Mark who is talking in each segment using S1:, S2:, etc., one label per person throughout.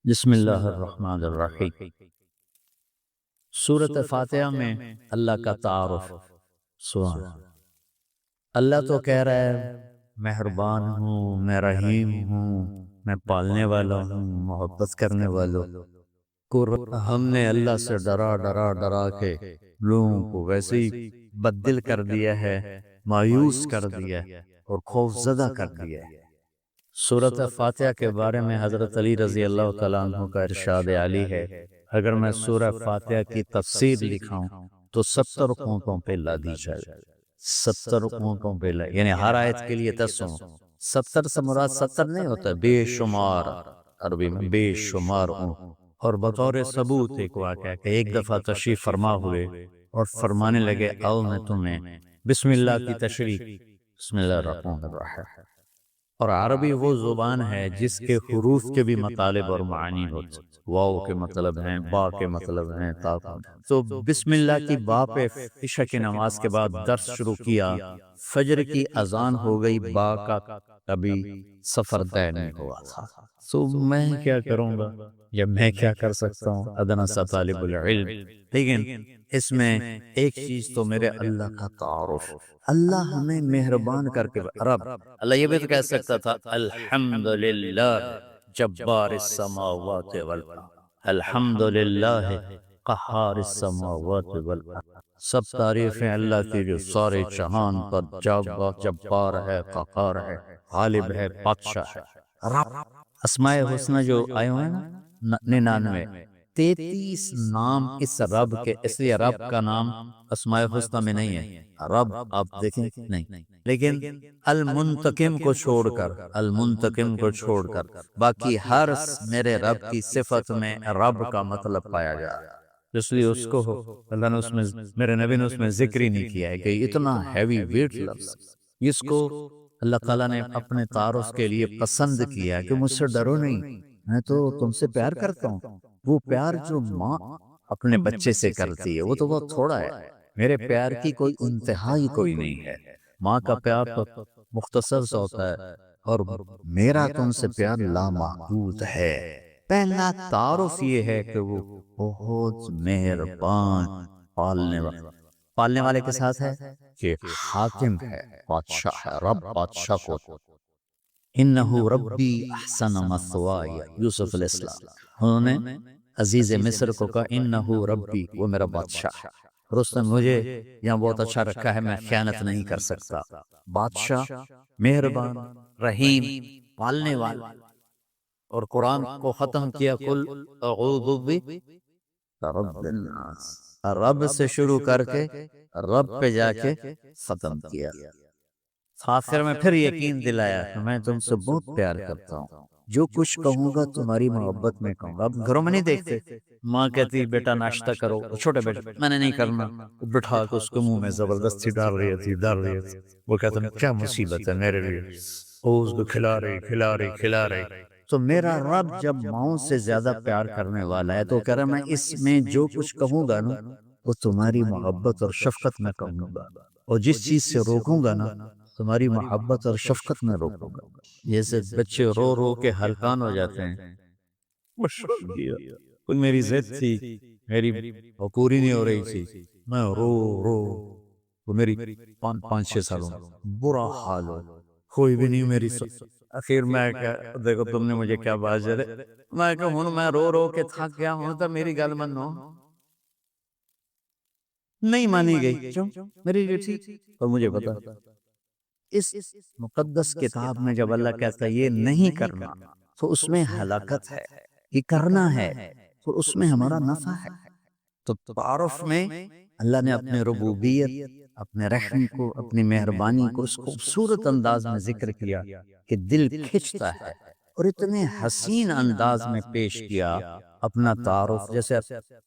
S1: بسم اللہ الرحمن الرحیم۔ سورۃ فاتحہ میں اللہ کا تعارف۔ سبحان اللہ تو کہہ رہا ہے مہربان ہوں، میں رحیم ہوں، میں پالنے والا ہوں، محبت کرنے والوں کو ہم نے اللہ سے ڈرا ڈرا ڈرا کے لوگوں کو ویسے ہی بددل کر دیا ہے، مایوس کر دیا ہے اور خوف زدہ کر دیا ہے۔ سورۃ فاتحہ کے بارے میں حضرت علی رضی اللہ تعالیٰ عنہ کا ارشاد عالی ہے، اگر میں سورہ فاتحہ کی تفسیر لکھاؤں تو 70 اونٹوں پہ لا دی جائے، 70 اونٹوں پہ لا، یعنی ہر آیت کے لیے 10 اونٹ۔ 70 سے مراد 70 نہیں ہوتا، بے شمار، عربی میں بے شمار اونٹ۔ اور بطور ثبوت ایک واقعہ کہ ایک دفعہ تشریف فرما ہوئے اور فرمانے لگے آؤ میں تمہیں بسم اللہ کی تشریح، بسم اللہ الرحمن الرحیم۔ اور عربی وہ زبان ہے جس کے حروف کے بھی مطالب اور معنی ہوتے، واو کے مطلب ہیں، با کے مطلب ہیں، تا تو بسم اللہ کی با پہ عشاء کی نماز کے بعد درس شروع کیا، فجر کی اذان ہو گئی، با کا کبھی سفر طے نہیں ہوا تھا، تو میں کیا کروں گا یا میں کیا کر سکتا ہوں، ادنیٰ سا طالب العلم۔ لیکن اس میں ایک چیز تو میرے اللہ کا تعارف، اللہ ہمیں مہربان کر کے رب، اللہ یہ بھی تو کہہ سکتا تھا الحمدللہ جبار السماوات والارض، الحمدللہ قہار السماوات والارض، سب تعریفیں اللہ کی جو سارے جہان پر جبار ہے، قہار ہے، غالب ہے، بادشاہ ہے۔ رب اسماء حسنہ جو آئے ہوئے ہیں نا 99، 33 نام اس رب کے، اس لیے رب کا نام اسماء حسنہ میں نہیں ہے، رب آپ دیکھیں نہیں، لیکن المنتقم کو چھوڑ کر، المنتقم کو چھوڑ کر باقی ہر میرے رب کی صفت میں رب کا مطلب پایا جا رہا ہے، اس لیے اس کو اللہ نے اس میں، میرے نبی نے اس میں ذکر ہی نہیں کیا ہے کہ اتنا ہیوی ویٹ لفظ اس کو اللہ تعالیٰ نے اپنے تعارف کے لیے پسند کیا کہ مجھ سے ڈرو نہیں، میں تو تم سے پیار کرتا ہوں۔ وہ پیار جو ماں اپنے بچے سے کرتی ہے وہ تو بہت تھوڑا ہے، میرے پیار کی کوئی انتہا ہی کوئی نہیں ہے۔ ماں کا پیار تو مختصر سا ہوتا ہے، اور میرا تم سے پیار لامحدود ہے۔ پہلا تعارف یہ ہے کہ وہ بہت مہربان، پالنے والے کے ساتھ ہے کہ حاکم ہے، بادشاہ ہے، رب بادشاہ کو۔ انہو ربی احسن مثوایا، یوسف علیہ السلام انہوں نے عزیز مصر کو کہا انہو ربی، وہ میرا بادشاہ ہے، اور اس نے مجھے یہاں بہت اچھا رکھا ہے، میں خیانت نہیں کر سکتا۔ بادشاہ، مہربان، رحیم، پالنے والا۔ اور قرآن کو ختم کیا قل اعوذ برب الناس، رب سے شروع کر کے رب پہ جا کے ختم کیا، آخر میں پھر یقین دلایا کہ میں تم سے بہت پیار کرتا ہوں، جو کچھ کہوں گا تمہاری محبت میں کہوں گا۔ اب گھروں میں نہیں دیکھتے ماں کہتی بیٹا ناشتہ کرو، چھوٹے بیٹے میں نے نہیں کرنا، بٹھا کے اس کے منہ میں زبردستی ڈال رہی تھی، وہ کہتا کیا مصیبت ہے میرے لیے، وہ اس کو کھلا رہی۔ تو میرا رب جب ماؤں سے زیادہ پیار کرنے والا ہے تو کہہ رہا میں اس میں جو کچھ کہوں گا نا وہ تمہاری محبت اور شفقت میں کہوں گا، اور جس چیز سے روکوں گا نا تمہاری محبت اور شفقت میں روکوں گا۔ جیسے بچے رو رو کے ہلکان ہو جاتے ہیں، کوئی میری ضد تھی، میری پوری نہیں ہو رہی تھی، میں رو وہ میری 5-6 سالوں برا حال ہو، کوئی بھی نہیں میری اخیر میں کیا، دیکھو تم نے مجھے کیا بات جرے، میں کہ ہوں میں رو کے تھک گیا ہوں، تو میری گل منو، نہیں مانی گئی، کیوں میری جو تھی، اور مجھے پتا اس مقدس کتاب میں جب اللہ کہتا ہے یہ نہیں کرنا تو اس میں ہلاکت ہے، یہ کرنا ہے تو اس میں ہمارا نفع ہے۔ تو تعارف میں اللہ نے اپنے ربوبیت، اپنے رحم کو، اپنی مہربانی کو اس خوبصورت انداز میں ذکر کیا کہ دل کھچتا ہے، اور اتنے حسین انداز میں پیش کیا اپنا تعارف۔ جیسے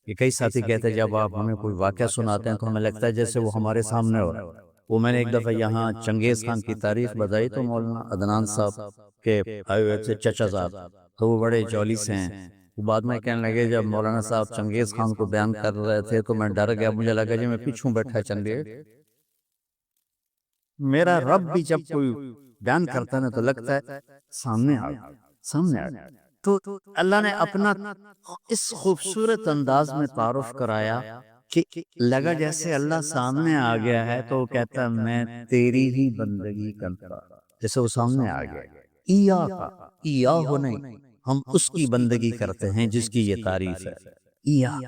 S1: یہ کئی ساتھی کہتے ہیں جب آپ ہمیں کوئی واقعہ سناتے ہیں تو ہمیں لگتا ہے جیسے وہ ہمارے سامنے ہو رہا ہے۔ وہ میں نے ایک دفعہ یہاں چنگیز خان کی تاریخ بتائی تو مولانا عدنان صاحب کے آئے ہوئے تھے، چچا صاحب، تو وہ بڑے جولی سے ہیں، وہ بعد میں کہنے لگے جب مولانا صاحب چنگیز خان کو بیان کر رہے تھے تو میں ڈر گیا، مجھے لگا جی میں پیچھوں بیٹھا چنگیز، میرا رب بھی جب کوئی بیان کرتا ہے نا تو لگتا ہے سامنے آ تو اللہ نے اپنا اس خوبصورت انداز میں تعارف کرایا کہ لگا جیسے اللہ سامنے آ گیا ہے تو وہ کہتا ہے میں تیری ہی بندگی کرتا، جیسے وہ سامنے آ گیا، ایا ہو نہیں، ہم اس کی بندگی کرتے ہیں جس کی یہ تعریف ہے، ایا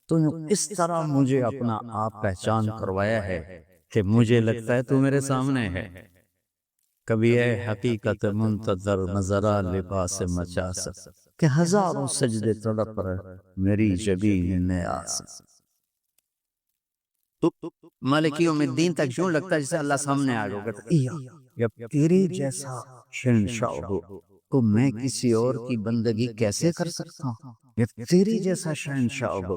S1: تو اس طرح مجھے اپنا آپ پہچان کروایا ہے کہ مجھے لگتا ہے تو میرے سامنے ہے۔ کبھی ہے حقیقت منتظر نظرہ لباس مچاس کہ ہزاروں سجدے تڑپ رہے میری جبین نیاز۔ تو مالک یوم الدین تک یوں لگتا ہے جیسے اللہ سامنے آ گیا، جب تیرے جیسا شہنشاہ ہو تو میں کسی اور کی بندگی کیسے کر سکتا ہوں؟ جب تیرے جیسا شہنشاہ ہو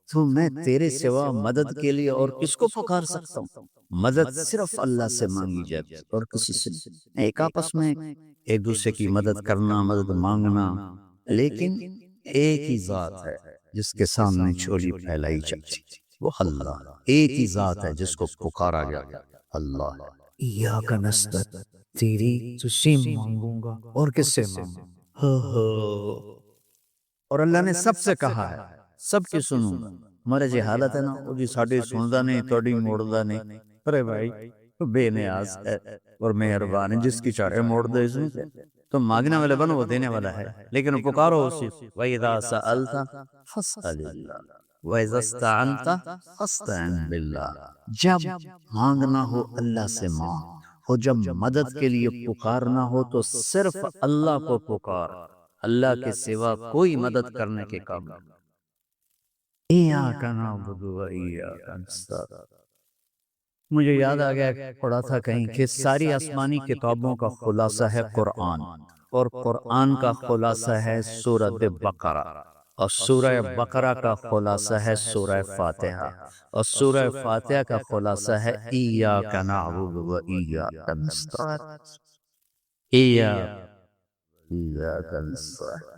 S1: تو میں تیرے سوا مدد کے لیے اور کس کو پکار سکتا ہوں؟ مدد صرف اللہ سے مانگی جاتی اور کسی سے نہیں۔ ایک آپس میں ایک دوسرے کی مدد کرنا، مدد مانگنا، لیکن ایک ہی ذات ہے جس کے سامنے چولی پھیلائی جاتی، وہ اللہ۔ ایک ہی ذات ہے جس کو پکارا گیا، اللہ۔ ایاک نستعین، تیری تجھ مانگوں گا اور کس سے مانگوں؟ اور اللہ نے سب سے کہا ہے سب کی سنوں گا۔ ہمارے جی حالت ہے نا، وہ جی ساڑی سندا نہیں، توڑی موڑدا نہیں۔ ارے بھائی بے نیاز ہے اور مہربان ہے، جس کی چاہے موڑ دے اس میں تو مانگنے والے بنو، وہ دینے والا ہے، لیکن پکارو اسی۔ وَإِذَا سَأَلْتَ فَاسْأَلِ اللَّهَ وَإِذَا اسْتَعَنْتَ فَاسْتَعِنْ بِاللَّهِ۔ جب مانگنا ہو اللہ سے مانگ، اور جب مدد کے لیے پکارنا ہو تو صرف اللہ کو پکار، اللہ کے سوا کوئی مدد کرنے کے قابل۔ ایاک نعبد و ایاک نستعین۔ مجھے یاد آ گیا، پڑھا تھا کہیں کہ ساری آسمانی کتابوں کا خلاصہ ہے قرآن، اور قرآن کا خلاصہ ہے سورہ بقرہ، اور سورہ بقرہ کا خلاصہ ہے سورہ فاتحہ، اور سورہ فاتحہ کا خلاصہ ہے ایاک نعبد و ایاک نستعین، ایاک نستعین۔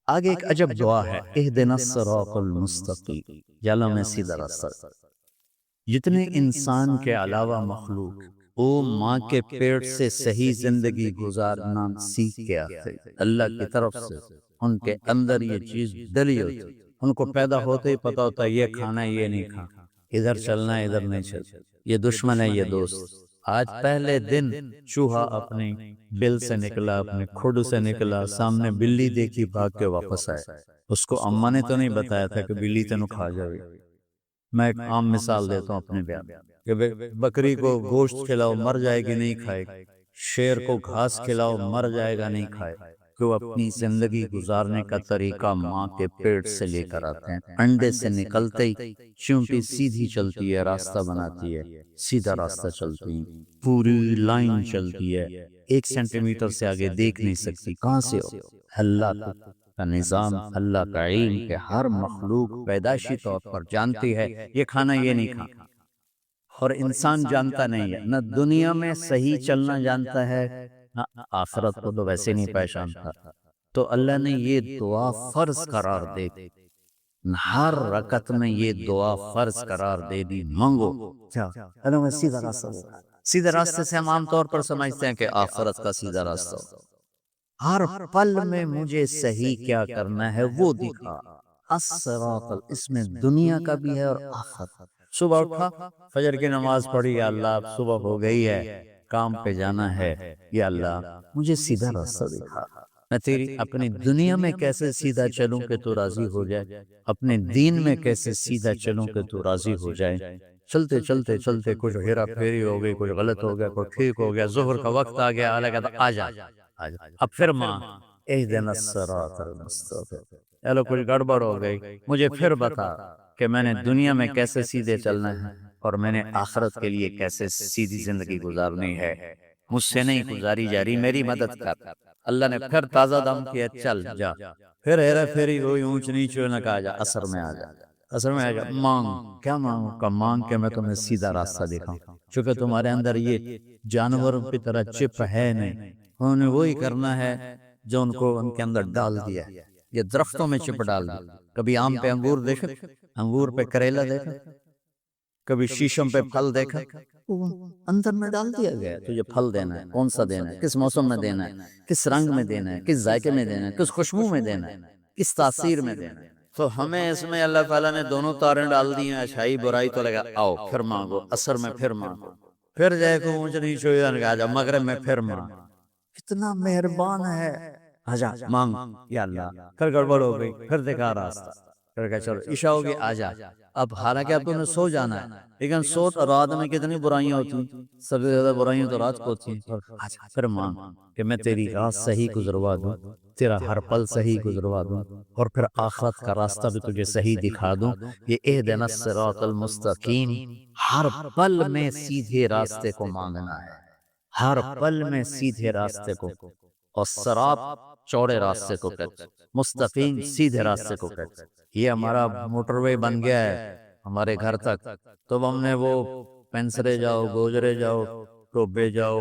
S1: آگے ایک عجب دعا ہے، اہدنا الصراط المستقیم، یا اللہ میں سیدھا راستہ۔ جتنے انسان کے علاوہ مخلوق وہ ماں کے پیٹ سے صحیح زندگی گزارنا سیکھ کے آتے، اللہ کی طرف سے ان کے اندر یہ چیز ڈلی ہوتی، ان کو پیدا ہوتے ہی پتا ہوتا ہے یہ کھانا ہے یہ نہیں کھانا، ادھر چلنا ہے ادھر نہیں چلنا، یہ دشمن ہے یہ دوست۔ آج پہلے دن چوہا اپنی بل سے نکلا، اپنے کھڈ سے نکلا، سامنے بلی دیکھی بھاگ کے واپس آئے، اس کو اماں نے تو نہیں بتایا تھا کہ بلی تینوں کھا جائے۔ میں ایک عام مثال دیتا ہوں اپنے بیان کہ بکری کو گوشت کھلاؤ مر جائے گی نہیں کھائے گی، شیر کو گھاس کھلاؤ مر جائے گا نہیں کھائے، کہ وہ اپنی زندگی گزارنے کا طریقہ ماں کے پیٹ سے لے کر آتے ہیں۔ انڈے سے نکلتے ہی چونٹی سیدھی چلتی ہے، راستہ بناتی ہے، سیدھا راستہ چلتی ہے، پوری لائن چلتی ہے، 1 سینٹی میٹر سے آگے دیکھ نہیں سکتی، کہاں سے ہو؟ اللہ کا نظام، اللہ کا علم کہ ہر مخلوق پیدائشی طور پر جانتی ہے یہ کھانا یہ نہیں کھانا، اور انسان جانتا نہیں ہے، نہ دنیا میں صحیح چلنا جانتا ہے نہ آخرت کو تو ویسے نہیں پہچانتا۔ تو اللہ نے یہ دعا فرض قرار دے دی، ہر رکعت میں یہ دعا فرض قرار دے دی، مانگو کیا؟ اللہ میں سیدھا راستہ دے۔ سیدھے راستے سے ہم عام طور پر سمجھتے ہیں کہ آخرت کا سیدھا راستہ، ہر پل میں مجھے صحیح کیا کرنا ہے وہ دکھا۔ الصراط، اس میں دنیا کا بھی ہے اور آخرت۔ صبح اٹھا، فجر کی نماز پڑھی، یا اللہ اب صبح ہو گئی ہے، کام پہ جانا ہے، یا اللہ مجھے سیدھا راستہ دکھا، میں تیری اپنی دنیا میں کیسے سیدھا چلوں کہ تو راضی ہو جائے، اپنے دین میں کیسے سیدھا چلوں کہ تو راضی ہو جائے۔ چلتے چلتے چلتے کچھ ہیرا پھیری ہو گئی، کچھ غلط ہو گیا، کچھ ٹھیک ہو گیا، ظہر کا وقت آ گیا، اللہ کہتا آ جا، اب پھر ماں اہدنا الصراط المستقیم، چلو کچھ گڑبڑ ہو گئی، مجھے پھر بتا کہ میں نے دنیا میں کیسے سیدھے چلنا ہے اور میں نے آخرت کے لیے کیسے سیدھی زندگی گزارنی ہے، مجھ سے نہیں گزاری جا رہی، میری مدد کر۔ اللہ نے پھر تازہ دم کیا، چل جا، پھر ہیرا پھیری ہوئی، اونچ نیچ ہوئی، نہ کہا جا اثر میں آ جا، اثر میں آ جا، مانگ، کیا مانگوں کا؟ مانگ کے میں تمہیں سیدھا راستہ دکھاؤں، چونکہ تمہارے اندر یہ جانوروں کی طرح چپ ہے نہیں، انہوں نے وہی کرنا ہے جو ان کو ان کے اندر ڈال دیا، یہ درختوں میں چپ ڈال دیا۔ کبھی آم پہ انگور دیکھا، انگور پہ کریلا دیکھا، کبھی شیشم پہ پھل دیکھا، وہ اندر میں ڈال دیا گیا ہے، تجھے پھل دینا ہے، کون سا دینا ہے، کس موسم میں دینا ہے، کس رنگ میں دینا ہے، کس ذائقے میں دینا ہے، کس خوشبو میں دینا ہے، کس تاثیر میں دینا ہے۔ تو ہمیں اس میں اللہ تعالیٰ نے دونوں تاریں ڈال دی ہیں، اچھائی برائی، تو لگا آؤ پھر مانگو، اثر میں پھر مانگو، پھر جائے کو اونچ نیچ ہوئی جا مغرب میں پھر مانگ۔ کتنا مہربان ہے، آجا مانگ یا اللہ، پھر گڑبڑ ہو گئی، پھر دکھا راستہ، پھر کہا چلو عشاء ہوگی آجا۔ اب حالانکہ اب تمہیں سو جانا ہے، لیکن سو رات میں کتنی برائیاں ہوتی ہیں، سب سے زیادہ برائیاں تو رات کو ہوتی ہیں۔ آجا پھر مانگ کہ میں تیری رات صحیح گزروا دوں، تیرا ہر پل صحیح گزروا دوں، اور پھر آخرت کا راستہ بھی تجھے صحیح دکھا دوں۔ یہ اہدنا الصراط المستقیم، ہر پل میں سیدھے راستے کو مانگنا ہے، ہر پل میں سیدھے راستے کو، اور صراط چوڑے راستے کو کہتے ہیں، مستقیم سیدھے راستے کو کہتے ہیں۔ یہ ہمارا موٹر وے بن گیا ہے ہمارے گھر تک، تو ہم نے وہ پینسرے جاؤ، گوجرے جاؤ، ٹوبے جاؤ،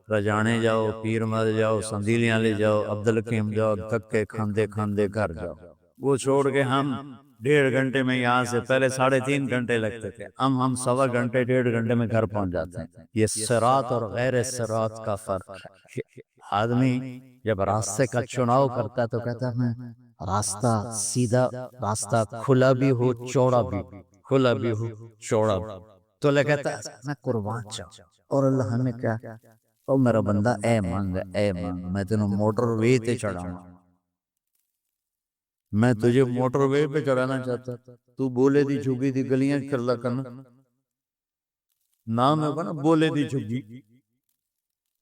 S1: رجانے جاؤ، پیر مل جاؤ، سندیلیاں لے جاؤ، عبدالحکیم جاؤ، دھکے کھاندے کھاندے گھر جاؤ۔ وہ چھوڑ کے ہم 1.5 گھنٹے میں یہاں سے، پہلے 3.5 گھنٹے لگتے تھے، ہم 1.25 گھنٹے 1.5 گھنٹے میں گھر پہنچ جاتے ہیں۔ یہ صراط اور غیر صراط کا فرق ہے۔ آدمی جب راستے کا چناؤ کرتا ہے تو کہتا ہے میں راستہ سیدھا، راستہ کھلا بھی ہو چوڑا بھی، کھلا بھی ہو چوڑا بھی، تو اللہ کہتا ہے میں قربان جاؤں۔ اور اللہ ہمیں کیا، او میرا بندہ اے مانگ، اے مانگ، میں تینوں موٹر وے تے چڑھاؤں، میں تجھے موٹر وے پہ چڑھانا چاہتا، تو بولے دی جھگی دی گلیاں کرلا کرنا، نام ہے نا بولے دی جھگی،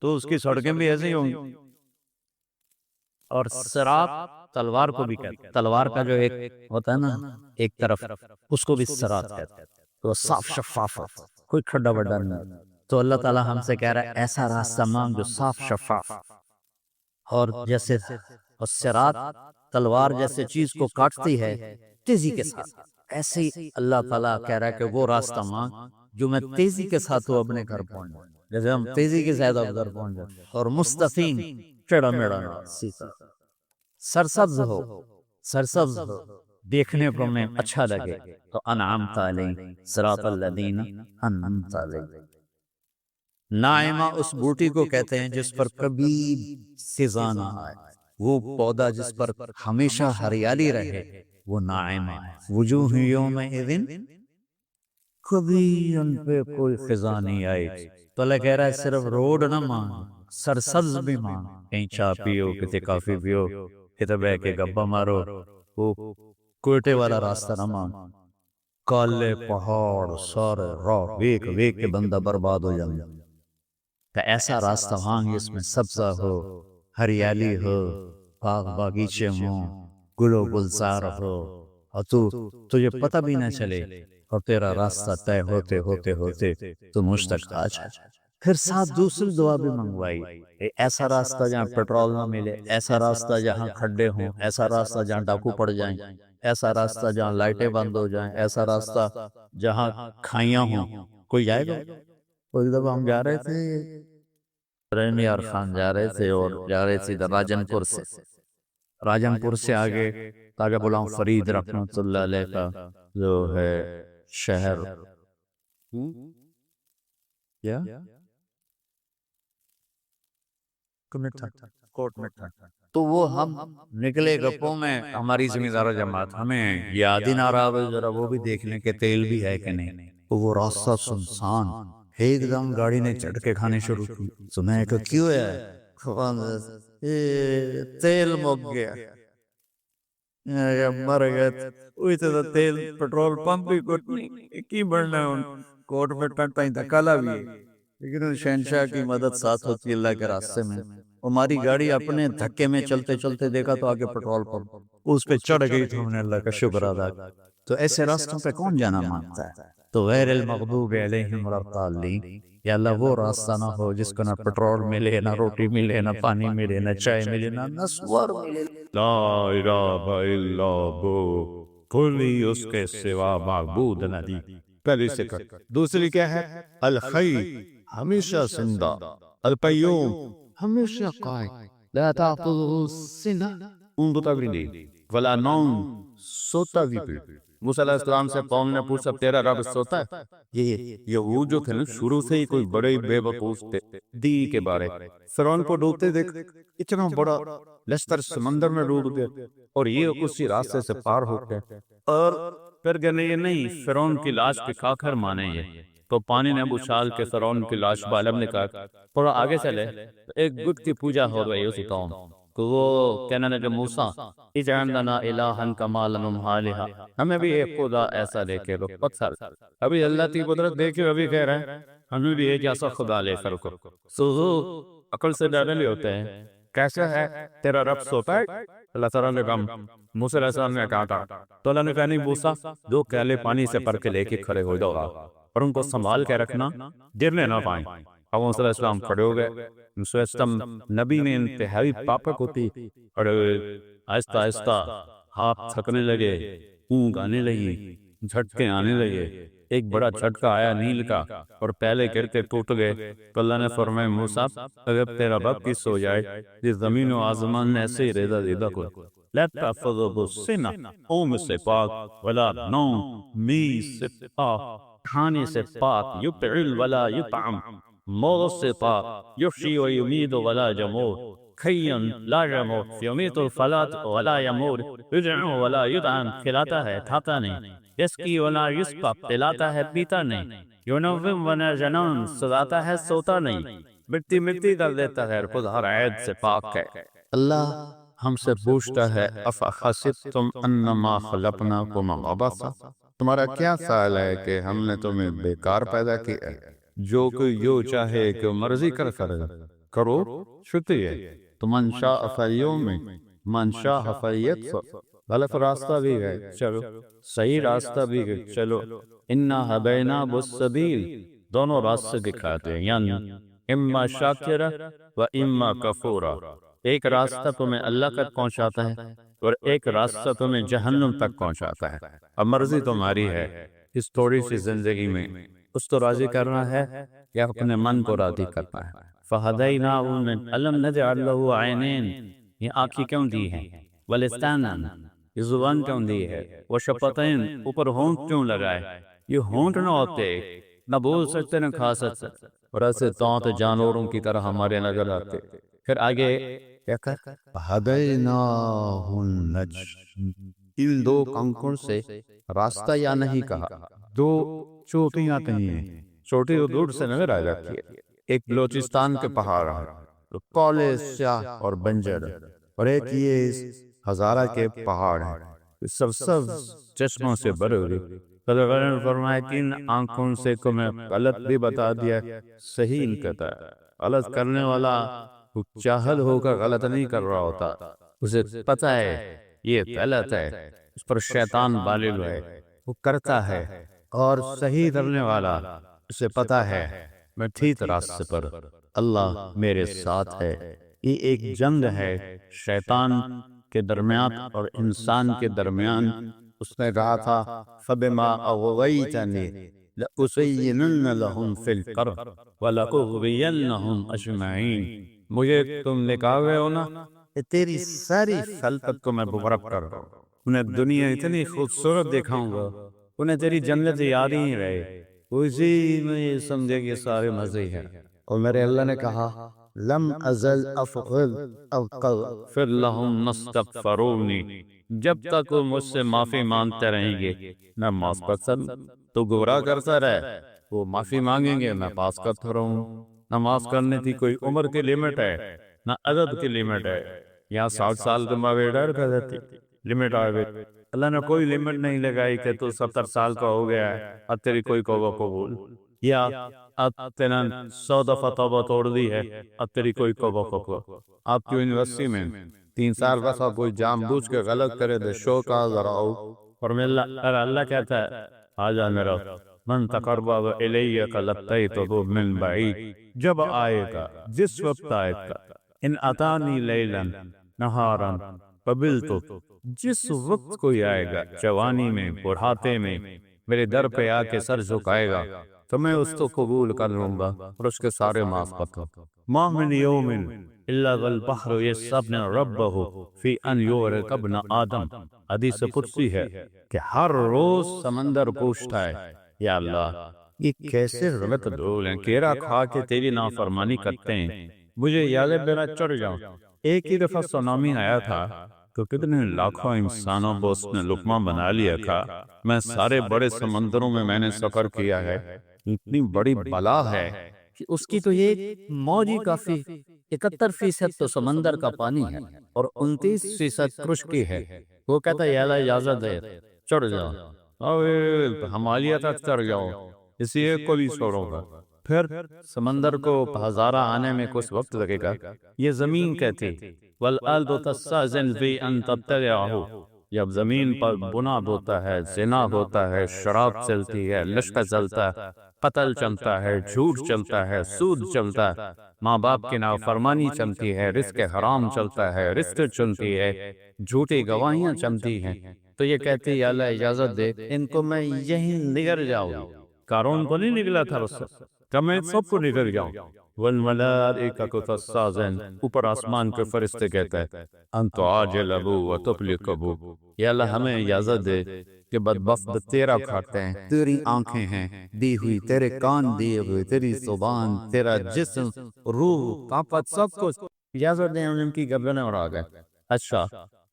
S1: تو اس کی سڑکیں بھی ایسے ہی ہوں گی۔ اور صراط تلوار کو بھی کہتے ہیں، تلوار کا جو ایک ہوتا ہے نا ایک طرف، اس کو بھی صراط کہتے ہیں، تو صاف شفاف ہوتا ہے، کوئی کھڈا بڈا نہیں۔ تو اللہ تعالیٰ ہم سے کہہ رہا ہے ایسا راستہ مانگ جو صاف شفاف، اور جیسے صراط تلوار جیسے چیز کو کاٹتی ہے تیزی کے ساتھ، ایسے ہی اللہ تعالیٰ کہہ رہا ہے کہ وہ راستہ مانگ جو میں تیزی کے ساتھ وہ اپنے گھر پہنچ جاؤں، جیسے ہم تیزی کے ساتھ اب گھر پہنچ جائیں، اور مستقیم ٹیڑھا میڑھا نہ، سیدھا، سرسبز ہو، سرسبز ہو، دیکھنے کو میں اچھا لگے، تو انعمت علیہم صراط الذین انعمت علیہم۔ نائمہ اس بوٹی کو کہتے ہیں جس پر کبھی خزاں نہ آئے، وہ پودا جس پر ہمیشہ ہریالی رہے، وہ نائمہ ہے۔ وجوہ یومئذ، کبھی ان پہ کوئی خزاں نہیں آئی۔ تو اللہ کہہ رہا ہے صرف روڈ نہ مانگ، سرسبز بھی مانگ، کہیں چاہ پیو، کتے کافی پیو، کتے بہ کے گپا مارو، وہ کوئٹے والا راستہ نہ مانگ، کالے پہاڑ سارے راہ ویک ویک کے بندہ برباد ہو جائے، تو ایسا راستہ مانگ جس میں سبزہ ہو، ہریالی ہو، باغ باغیچے ہوں، گل و گلزار ہو، اور تجھے پتہ بھی نہ چلے، اور تیرا راستہ طے ہوتے ہوتے ہوتے تو مجھ تک آ جائے۔ پھر ساتھ دوسری دعا بھی منگوائی، ایسا راستہ جہاں پیٹرول نہ ملے، ایسا راستہ جہاں کھڈے ہوں، ایسا راستہ جہاں ڈاکو پڑ جائیں، ایسا راستہ جہاں لائٹیں بند ہو جائیں، ایسا راستہ جہاں کھائیاں ہوں۔ کوئی جائے گا؟ کوئی دفعہ ہم جا رہے تھے، رینیار خان جا رہے تھے، اور جا رہے تھے راجن پور سے، راجن پور سے آگے تاجہ غلام فرید رحمۃ اللہ علیہ کا جو ہے شہر، کیا کوٹ مٹھا، تو وہ ہم نکلے گپوں میں، ہماری ذمہ دار جماعت، ہمیں یاد ہی نہ رہا ذرا وہ بھی دیکھ لیں کہ تیل بھی ہے کہ نہیں۔ وہ راستہ سنسان، ایک دم گاڑی نے چڑھ کے کھانے شروع کی، تو میں نے کہا کیوں ہے؟ تیل مک گیا، مر گئے، وہی تو تیل پیٹرول پمپ بھی کچھ نہیں کی بڑھنا ہے، کوٹ میں ٹنٹا ہی دھکالا بھی ہے، لیکن شہنشاہ کی مدد ساتھ ہوتی ہے اللہ کے راستے میں۔ ہماری گاڑی اپنے دھکے میں چلتے چلتے دیکھا تو آگے پیٹرول پمپ، اس پہ چڑھ گئی تو ہم نے اللہ کا شکر ادا کیا۔ تو ایسے راستوں پہ کون جانا مانگتا ہے؟ تو غیر المغضوب علیہم ولا الضالین، یا اللہ وہ راستہ نہ ہو جس کو نہ پیٹرول ملے، نہ روٹی ملے، نہ پانی ملے، نہ چائے ملے، نہ نسوار ملے، لا الہ الا ہو، کوئی اس کے سوا معبود نہیں۔ پہلی سے کر، دوسری کیا ہے؟ الحی، ہمیشہ زندہ، القیوم، ہمیشہ قائم، لا تأخذہ سنہ، اونگتا بھی نہیں، ولا نوم، سوتا بھی نہیں،
S2: موسیٰ علیہ السلام سے قوم نے پوچھا تیرا رب سوتا ہے؟ یہ یہود جو تھے نا شروع سے ہی کوئی بڑے بے وقوف تھے دی کے بارے. فرعون کو ڈوبتے دیکھ اتنا بڑا لشکر سمندر میں ڈوب گیا اور یہ اسی راستے سے پار ہو گئے. اور پھر کہنے یہ نہیں فرعون کی لاش کے کھاکر مانے یہ تو پانی نے اچھال کے فرعون کی لاش بالم نے کہا تھوڑا آگے چلے ایک بت کی پوجا ہو رہی اسی قوم تو وہ کہنے لگے موسیٰ اجعل لنا الہا کما لہم آلہہ ہمیں بھی ایک خدا ایسا لے کے دو. پتھر ابھی اللہ کی قدرت دیکھے ابھی کہہ رہے ہیں ہمیں بھی ایک ایسا خدا لے کر کو سو عقل سے ڈرنے لے ہوتے ہیں. کیسا ہے تیرا رب سوتا ہے؟ اللہ تعالیٰ نے کہا موسیٰ علیہ السلام نے کہا تھا تو اللہ نے کہا نہیں موسیٰ دو کیلے پانی سے پر کے لے کے کھڑے ہو جاؤ اور ان کو سنبھال کے رکھنا گرنے نہ پائیں. اب موسیٰ علیہ السلام کھڑے ہو گئے. موسیٰ علیہ السلام نبی میں انتہائی پاپک ہوتی اور آہستہ آہستہ ہاتھ تھکنے لگے اونگ آنے لگی جھٹکے آنے لگے. ایک بڑا جھٹکا آیا نیل کا اور پہلے گرتے ٹوٹ گئے تو اللہ نے فرمایا موسیٰ اگر تیرا رب کی سو جائے یہ زمین و آسمان نے ایسے ہی ریزہ ریزہ کو لا تحفظه السنہ قوم سے پاک ولا نوم می سے پاک کھانے سے پاک یطعل ولا یطعم موت سے پاک یحیی و یمید ولا یموت کھین لا یموت یمیت الفلات ولا یموت یدعو ولا یدعن کھلاتا ہے کھاتا نہیں یسقی ولا یسقا پلاتا ہے پیتا نہیں ینوم ولا جنان سلاتا ہے سوتا نہیں مٹی مٹی کر دیتا ہے خود ہر عیب سے پاک ہے. اللہ ہم سے پوچھتا ہے افحسبتم انما خلقناکم عبثا تمہارا کیا خیال ہے کہ ہم نے تمہیں بیکار پیدا کیا ہے جو کوئی جو چاہے کہ مرضی کر کرو شکریہ تو من شاء فلیؤمن من شاء فلیکفر غلط راستہ بھی گئے چلو صحیح راستہ بھی گئے چلو انا ہدیناہ السبیل دونوں راستے دکھاتے ہیں یعنی اما شاکرہ و اما کفورہ. ایک راستہ تمہیں اللہ تک پہنچاتا ہے اور ایک راستہ تمہیں جہنم تک پہنچاتا ہے. اب مرضی تمہاری ہے اس تھوڑی سی زندگی میں اس کو راضی کرنا ہے یا اپنے من کو راضی کرنا ہے. فہدیناہ من الم نجعل لہ عینین یہ آنکھیں کیوں دی ہیں ولسانا یہ زبان کیوں دی ہے وشفتین اوپر ہونٹ کیوں لگائے یہ ہونٹ نہ ہوتے نہ بول سکتے نہ کھا سکتے اور ایسے دانت جانوروں کی طرح ہمارے نظر آتے. پھر آگے کیا کر ہدیناہ النجدین ان دو کنکڑ سے راستہ یا نہیں کہا دو چوٹیاں کہیں ہیں چوٹی تو دور سے نظر آ جاتی ہے. ایک بلوچستان کے پہاڑ ہیں کالے سیاہ اور بنجر اور ایک یہ ہزارہ کے پہاڑ ہیں سب چشموں سے بھرے ہوئے. فرمایا کہ ان آنکھوں سے کو میں غلط بھی بتا دیا صحیح نہیں کہتا ہے. غلط کرنے والا چاہل ہو کر غلط نہیں کر رہا ہوتا اسے پتہ ہے یہ غلط ہے اس پر شیطان بالغ ہے وہ کرتا ہے اور صحیح کرنے والا اسے پتہ ہے میں ٹھیک راستے پر اللہ میرے ساتھ ہے. یہ ایک جنگ ہے شیطان کے درمیان اور انسان کے درمیان. اس نے کہا تھا فَبِمَا أَغْوَيْتَنِي لَأُزَيِّنَنَّ لَهُمْ فِي الْأَرْضِ وَلَأُغْوِيَنَّهُمْ أَجْمَعِينَ. مجھے تم نکال گئے ہو نا تیری ساری خلقت کو میں برباد کر رہا ہوں. انہیں دنیا اتنی خوبصورت دکھاؤں گا انہیں تیری جنت یاد ہی نہیں رہے اسی میں یہ سمجھے کہ سارے مزے ہیں. اور میرے اللہ نے کہا لم ازل اغفر لهم ما استغفرونی جب تک وہ مجھ سے معافی مانگتے رہیں گے میں معاف کرتا تو گمراہ کرتا رہے وہ معافی مانگیں گے میں پاس کرتا رہوں. نہ معاف کرنے کی کوئی عمر کی لیمٹ ہے نہ عدد کی لیمٹ ہے. یہاں 60 سال کے بعد ڈر کر دیتی لیمٹ آ گئی. اللہ نے کوئی لیمٹ نہیں لگائی کہ تو 70 سال کا ہو گیا ہے اب تیری کوئی توبہ قبول یا اب تینا 100 دفعہ توبہ توڑ دی ہے اب تیری کوئی توبہ قبول. آپ کی یونیورسٹی میں 3 سال کا کوئی جام بوجھ کے غلط کرے دے شو کا ذرا ہو اور اللہ کہتا ہے آجا میرا من تقرب الیہ لبیتہ من بعید جب آئے گا جس وقت آئے گا ان اتانی لیلا نہارا قبلتو جس وقت کوئی آئے گا جوانی میں بڑھاتے میں میرے در پہ آ کے سر جھکائے گا تو میں اس کو قبول کر لوں گا اور اس کے سارے معاف کر دوں. ما من یوم الا والبحر یستبن ربہ فی ان یورق ابن آدم۔ حدیث قدسی ہے کہ ہر روز سمندر پوچھتا ہے یا اللہ یہ کیسے رت ڈول ہیں، کیرا کھا کے تیری نافرمانی کرتے ہیں، مجھے یاد میرا چڑھ جاؤ۔ ایک ہی دفعہ سونامی آیا تھا تو کتنے لاکھوں انسانوں کو اس نے لقمہ بنا لیا تھا۔ میں سارے بڑے سمندروں میں نے سفر کیا ہے، اتنی بڑی بلا ہے
S1: کہ اس کی تو یہ موج ہی کافی، 71% تو سمندر کا پانی ہے اور 29% خشکی ہے۔ وہ کہتا ہے یا اللہ اجازت دے، چڑھ جاؤ۔
S2: ہمالیہ تک چڑھ جاؤ، اسی ایک کو بھی چھوڑو گا۔ پھر
S1: سمندر کو ہزارہ آنے میں کچھ وقت لگے گا۔
S2: یہ زمین کہتی والارض تستأذن فی ان تبتلعہ، جب زمین پر بناد ہوتا ہے، زنا ہوتا ہے، شراب چلتی ہے، لشکر چلتا ہے، قتل چلتا ہے، جھوٹ چلتا ہے، سود چلتا ہے، ماں باپ کی نافرمانی چلتی ہے، رزق حرام چلتا ہے، رزق چلتی ہے، جھوٹی گواہیاں چلتی ہیں،
S1: تو یہ کہتے ہیں یا اللہ اجازت دے، ان کو میں یہیں نگر جاؤں۔
S2: قارون کو نہیں نکلا تھا اس سے، کہ میں سب کو نکل جاؤں۔ والملائکۃ تستأذن، اوپر آسمان کے فرشتے کہتے ہیں ان تعجل ابو وتبلغ ابو،
S1: یا اللہ ہمیں اجازت دے کہ بدبخت تیرا کھاتے ہیں، تیری آنکھیں ہیں دی ہوئی، تیرے کان دیے ہوئے، تیری زبان، تیرا جسم، روح، طاقت، سب کچھ
S2: اجازت دیں، ان کی گردنیں اڑا گئے۔
S1: اچھا،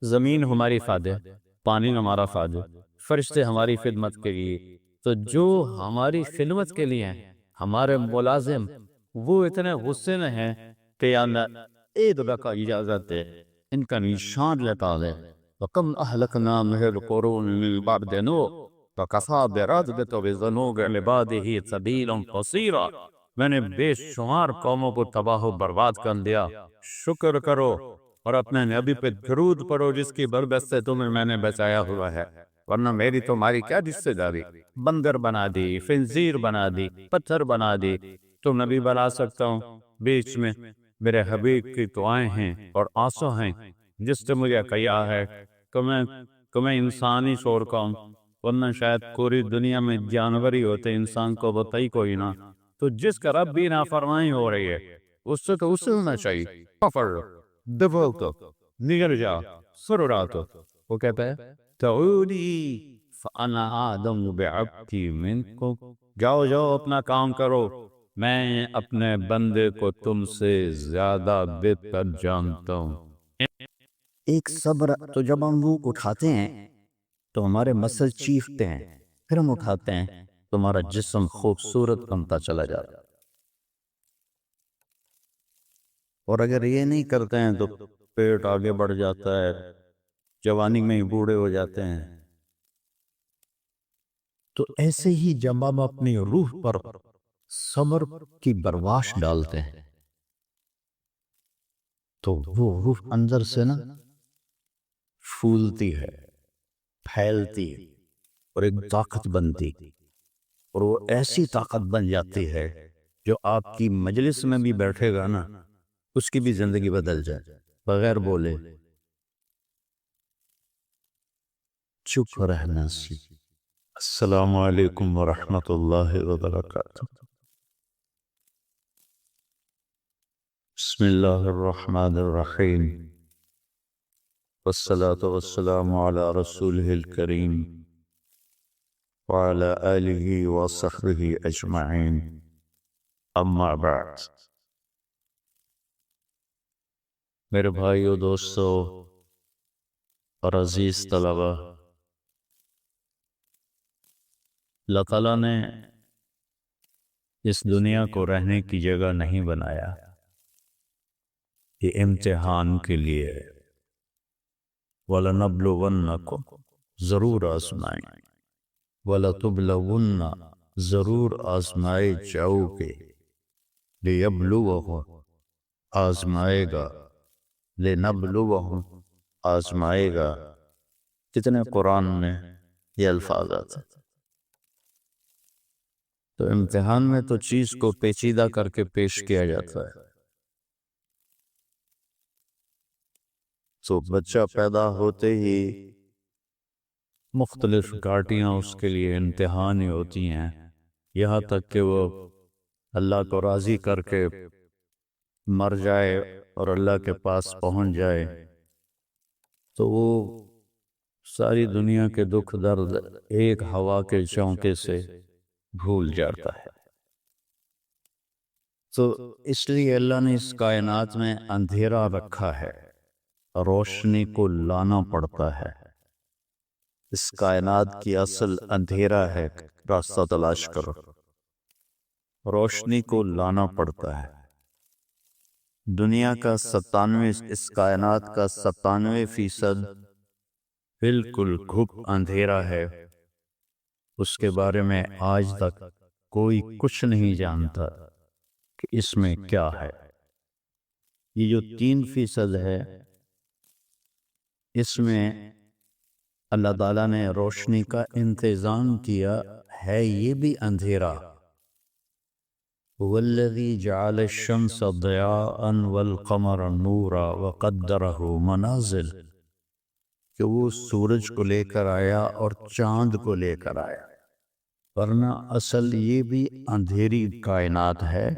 S1: زمین ہماری خادم،
S2: پانی ہمارا خادم،
S1: فرشتے ہماری خدمت کے لیے، تو جو ہماری خدمت کے لیے ہیں، ہمارے ملازم، وہ اتنے غصے میں ہیں کہ یا اللہ اے دعا کا اجازت دے، ان کا نشان لٹا دے۔
S2: وَكَمْ أَهْلَكْنَا مِنَ الْقُرُونِ مِن بَعْدِ نُوحٍ فَكَفَىٰ بِرَبِّكَ بِذُنُوبِ عِبَادِهِ سَبِيلًا قَصِيرًا، میں نے بے شمار قوموں کو تباہ و برباد کر دیا۔ شکر کرو اور اپنے نبی پہ درود پڑھو جس کی برکت سے تمہیں میں نے بچایا ہوا ہے، ورنہ میری تمہاری کیا رشتہ داری۔
S1: بندر بنا دی، خنزیر بنا دی، پتھر بنا دی،
S2: تو نبی بنا سکتا ہوں، بیچ میں میرے حبیب کی دعائیں ہیں اور آنسو ہیں جس سے مجھے کہا ہے کہ میں انسانی شور کا ہوں، ورنہ شاید پوری دنیا میں جانور ہی ہوتے، انسان کو بتائی کوئی نہ۔ تو جس کا رب بھی نافرمانی ہو رہی ہے اس سے تو اسے ہونا چاہیے۔ کفر دفعتو نگر جا سروراتو، وہ کہتا ہے تعودی فانا آدم بعبدی منکم، جاؤ جاؤ اپنا کام کرو، میں اپنے بندے کو تم سے زیادہ بہتر جانتا ہوں۔
S1: ایک صبر، تو جب ہم وہ اٹھاتے ہیں تو ہمارے مسل چیختے ہیں، پھر ہم اٹھاتے ہیں تو ہمارا جسم خوبصورت بنتا چلا جاتا ہے۔
S2: اور اگر یہ نہیں کرتے ہیں تو پیٹ آگے بڑھ جاتا ہے، جوانی میں ہی بوڑھے ہو جاتے ہیں۔
S1: تو ایسے ہی جب ہم اپنی روح پر صبر کی برواش ڈالتے ہیں تو وہ روح اندر سے نا پھولتی ہے، پھیلتی ہے اور ایک طاقت بنتی، اور وہ ایسی طاقت بن جاتی ہے جو آپ کی مجلس میں بھی بیٹھے گا نا اس کی بھی زندگی بدل جائے، بغیر بولے چپ رہنا سی۔
S2: السلام علیکم ورحمۃ اللہ وبرکاتہ۔ بسم اللہ الرحمن الرحیم، والصلاة والسلام علی رسولہ الکریم وعلی آلہ وصحبہ اجمعین، اما بعد۔ میرے بھائیو، دوستو اور عزیز طلبہ، اللہ تعالیٰ نے اس دنیا کو رہنے کی جگہ نہیں بنایا، یہ امتحان کے لیے ہے۔ وَلَنَبْلُوَنَّكُمْ، ضرور آزمائیں، وَلَتُبْلَوُنَّ، ضرور آزمائے جاؤ گے، لِيَبْلُوَهُ، آزمائے گا، لِنَبْلُوَهُ، آزمائے گا۔ کتنے قرآن میں یہ الفاظ آتے ہیں۔ تو امتحان میں تو چیز کو پیچیدہ کر کے پیش کیا جاتا ہے۔ تو بچہ پیدا ہوتے ہی مختلف گھاٹیاں اس کے لیے امتحانی ہوتی ہیں، یہاں تک کہ وہ اللہ کو راضی کر کے
S1: مر جائے اور اللہ کے پاس پہنچ جائے تو وہ ساری دنیا کے دکھ درد ایک ہوا کے جھونکے سے بھول جاتا ہے۔ تو اس لیے اللہ نے اس کائنات میں اندھیرا رکھا ہے، روشنی کو لانا پڑتا ہے۔ اس کائنات کی اصل اندھیرا ہے، راستہ تلاش کرو، روشنی کو لانا پڑتا ہے۔ دنیا کا 97 اس کائنات کا 97% بالکل گھپ اندھیرا ہے، اس کے بارے میں آج تک کوئی کچھ نہیں جانتا کہ اس میں کیا ہے۔ یہ جو 3% ہے، اس میں اللہ تعالیٰ نے روشنی کا انتظام کیا ہے، یہ بھی اندھیرا۔ والذی جعل الشمس ضیاء والقمر نورا وقدرہ منازل، کہ وہ سورج کو لے کر آیا اور چاند کو لے کر آیا، ورنہ اصل یہ بھی اندھیری کائنات ہے۔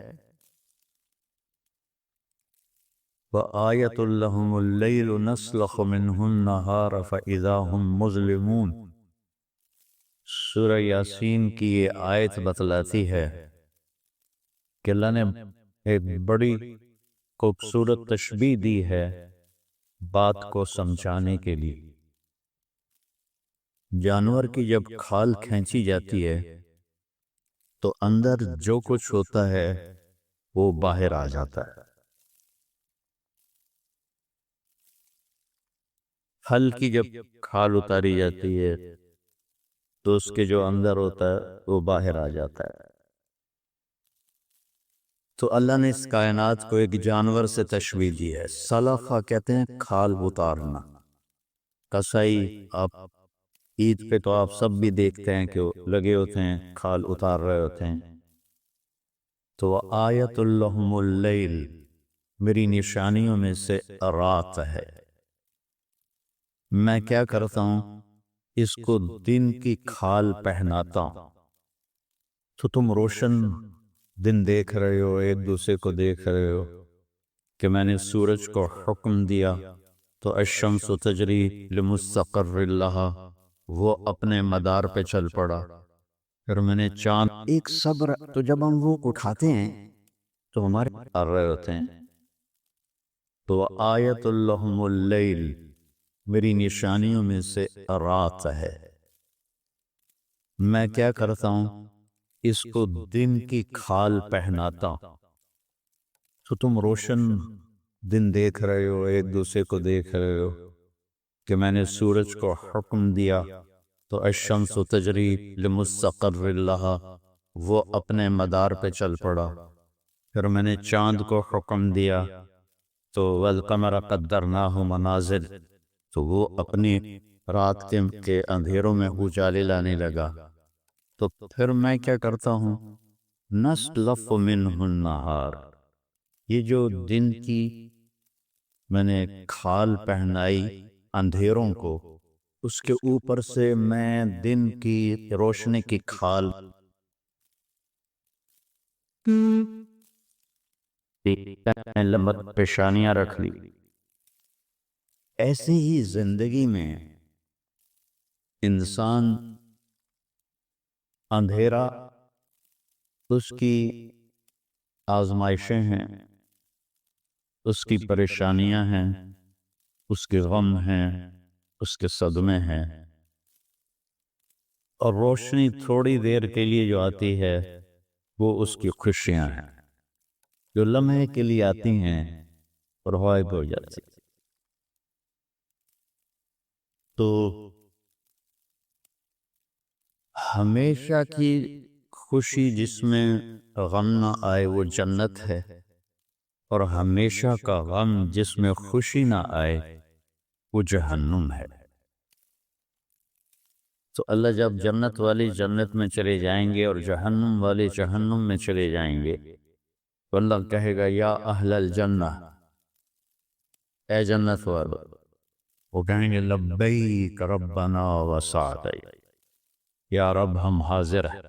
S1: وآیۃ لہم اللیل نسلخ منہ النہار فاذا ہم مظلمون، سورہ یاسین کی یہ آیت بتلاتی ہے کہ اللہ نے ایک بڑی خوبصورت تشبیہ دی ہے بات کو سمجھانے کے لیے۔ جانور کی جب کھال کھینچی جاتی ہے تو اندر جو کچھ ہوتا ہے وہ باہر آ جاتا ہے۔ پھل کی جب کھال اتاری جاتی ہے تو اس کے جو اندر ہوتا ہے وہ باہر آ جاتا ہے۔ تو اللہ نے اس کائنات کو ایک جانور سے تشبیہ دی ہے، سلخہ کہتے ہیں کھال اتارنا۔ کسائی آپ عید پہ تو آپ سب بھی دیکھتے ہیں کہ وہ لگے ہوتے ہیں، کھال اتار رہے ہوتے ہیں۔ تو آیت لہم اللیل، میری نشانیوں میں سے رات ہے۔ میں کیا کرتا ہوں، اس کو دن کی کھال پہناتا ہوں، تو تم روشن دن دیکھ رہے ہو، ایک دوسرے کو دیکھ رہے ہو کہ میں نے سورج کو حکم دیا تو الشمس تجری لمستقر لہا، وہ اپنے مدار پہ چل پڑا۔ پھر میں نے چاند، ایک صبر، تو جب ہم وہ اٹھاتے ہیں تو ہمارے آ رہے ہوتے ہیں۔ تو آیت لہم اللیل، میری نشانیوں میں سے رات ہے۔ میں کیا کرتا ہوں، اس کو دن کی کھال پہناتا ہوں، تو تم روشن دن دیکھ رہے ہو، ایک دوسرے کو دیکھ رہے ہو کہ میں نے سورج کو حکم دیا تو الشمس تجری لمستقر لہا، وہ اپنے مدار پہ چل پڑا۔ پھر میں نے چاند کو حکم دیا تو والقمر قدرناہ منازل، تو وہ اپنی رات کے اندھیروں میں اجالے لانے لگا۔ تو پھر میں کیا کرتا ہوں، نسلخ منہ النہار، یہ جو دن کی میں نے کھال پہنائی اندھیروں کو، اس کے اوپر سے میں دن کی روشنی کی کھال لمبت پیشانیاں رکھ لی۔ ایسے ہی زندگی میں انسان اندھیرا اس کی آزمائشیں ہیں، اس کی پریشانیاں ہیں، اس کے غم ہیں، اس کے صدمے ہیں، اور روشنی تھوڑی دیر کے لیے جو آتی ہے وہ اس کی خوشیاں ہیں، جو لمحے کے لیے آتی ہیں اور غائب ہو جاتی ہیں۔ تو ہمیشہ کی خوشی جس میں غم نہ آئے وہ جنت ہے، اور ہمیشہ کا غم جس میں خوشی نہ آئے وہ جہنم ہے۔ تو اللہ جب جنت والی جنت میں چلے جائیں گے اور جہنم والے جہنم میں چلے جائیں گے تو اللہ کہے گا یا اہل الجنہ، اے جنت والو، وہ کہیں گے لبیک ربنا وسعدیک، یا رب ہم حاضر ہیں۔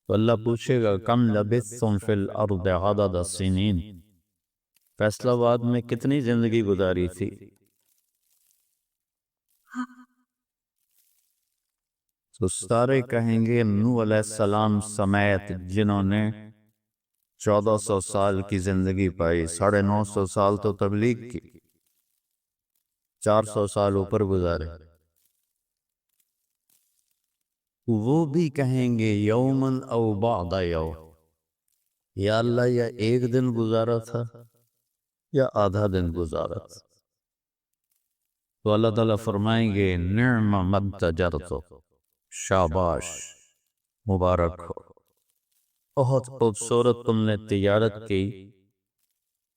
S1: تو اللہ پوچھے گا کم لبثتم فی الارض عدد السنین، فیصلہ آباد میں کتنی زندگی گزاری تھی؟ تو سارے کہیں گے نوح علیہ السلام سمیت جنہوں نے 1400 سال کی زندگی پائی، 950 سال تو تبلیغ کی، 400 سال اوپر گزارے، وہ بھی کہیں گے یومن او بعد یوم، یا اللہ یا ایک دن گزارا تھا یا آدھا دن گزارا تھا۔ تو اللہ تعالیٰ فرمائیں گے نعم من تجرتو، شاباش، مبارک ہو، بہت خوبصورت تم نے تجارت کی،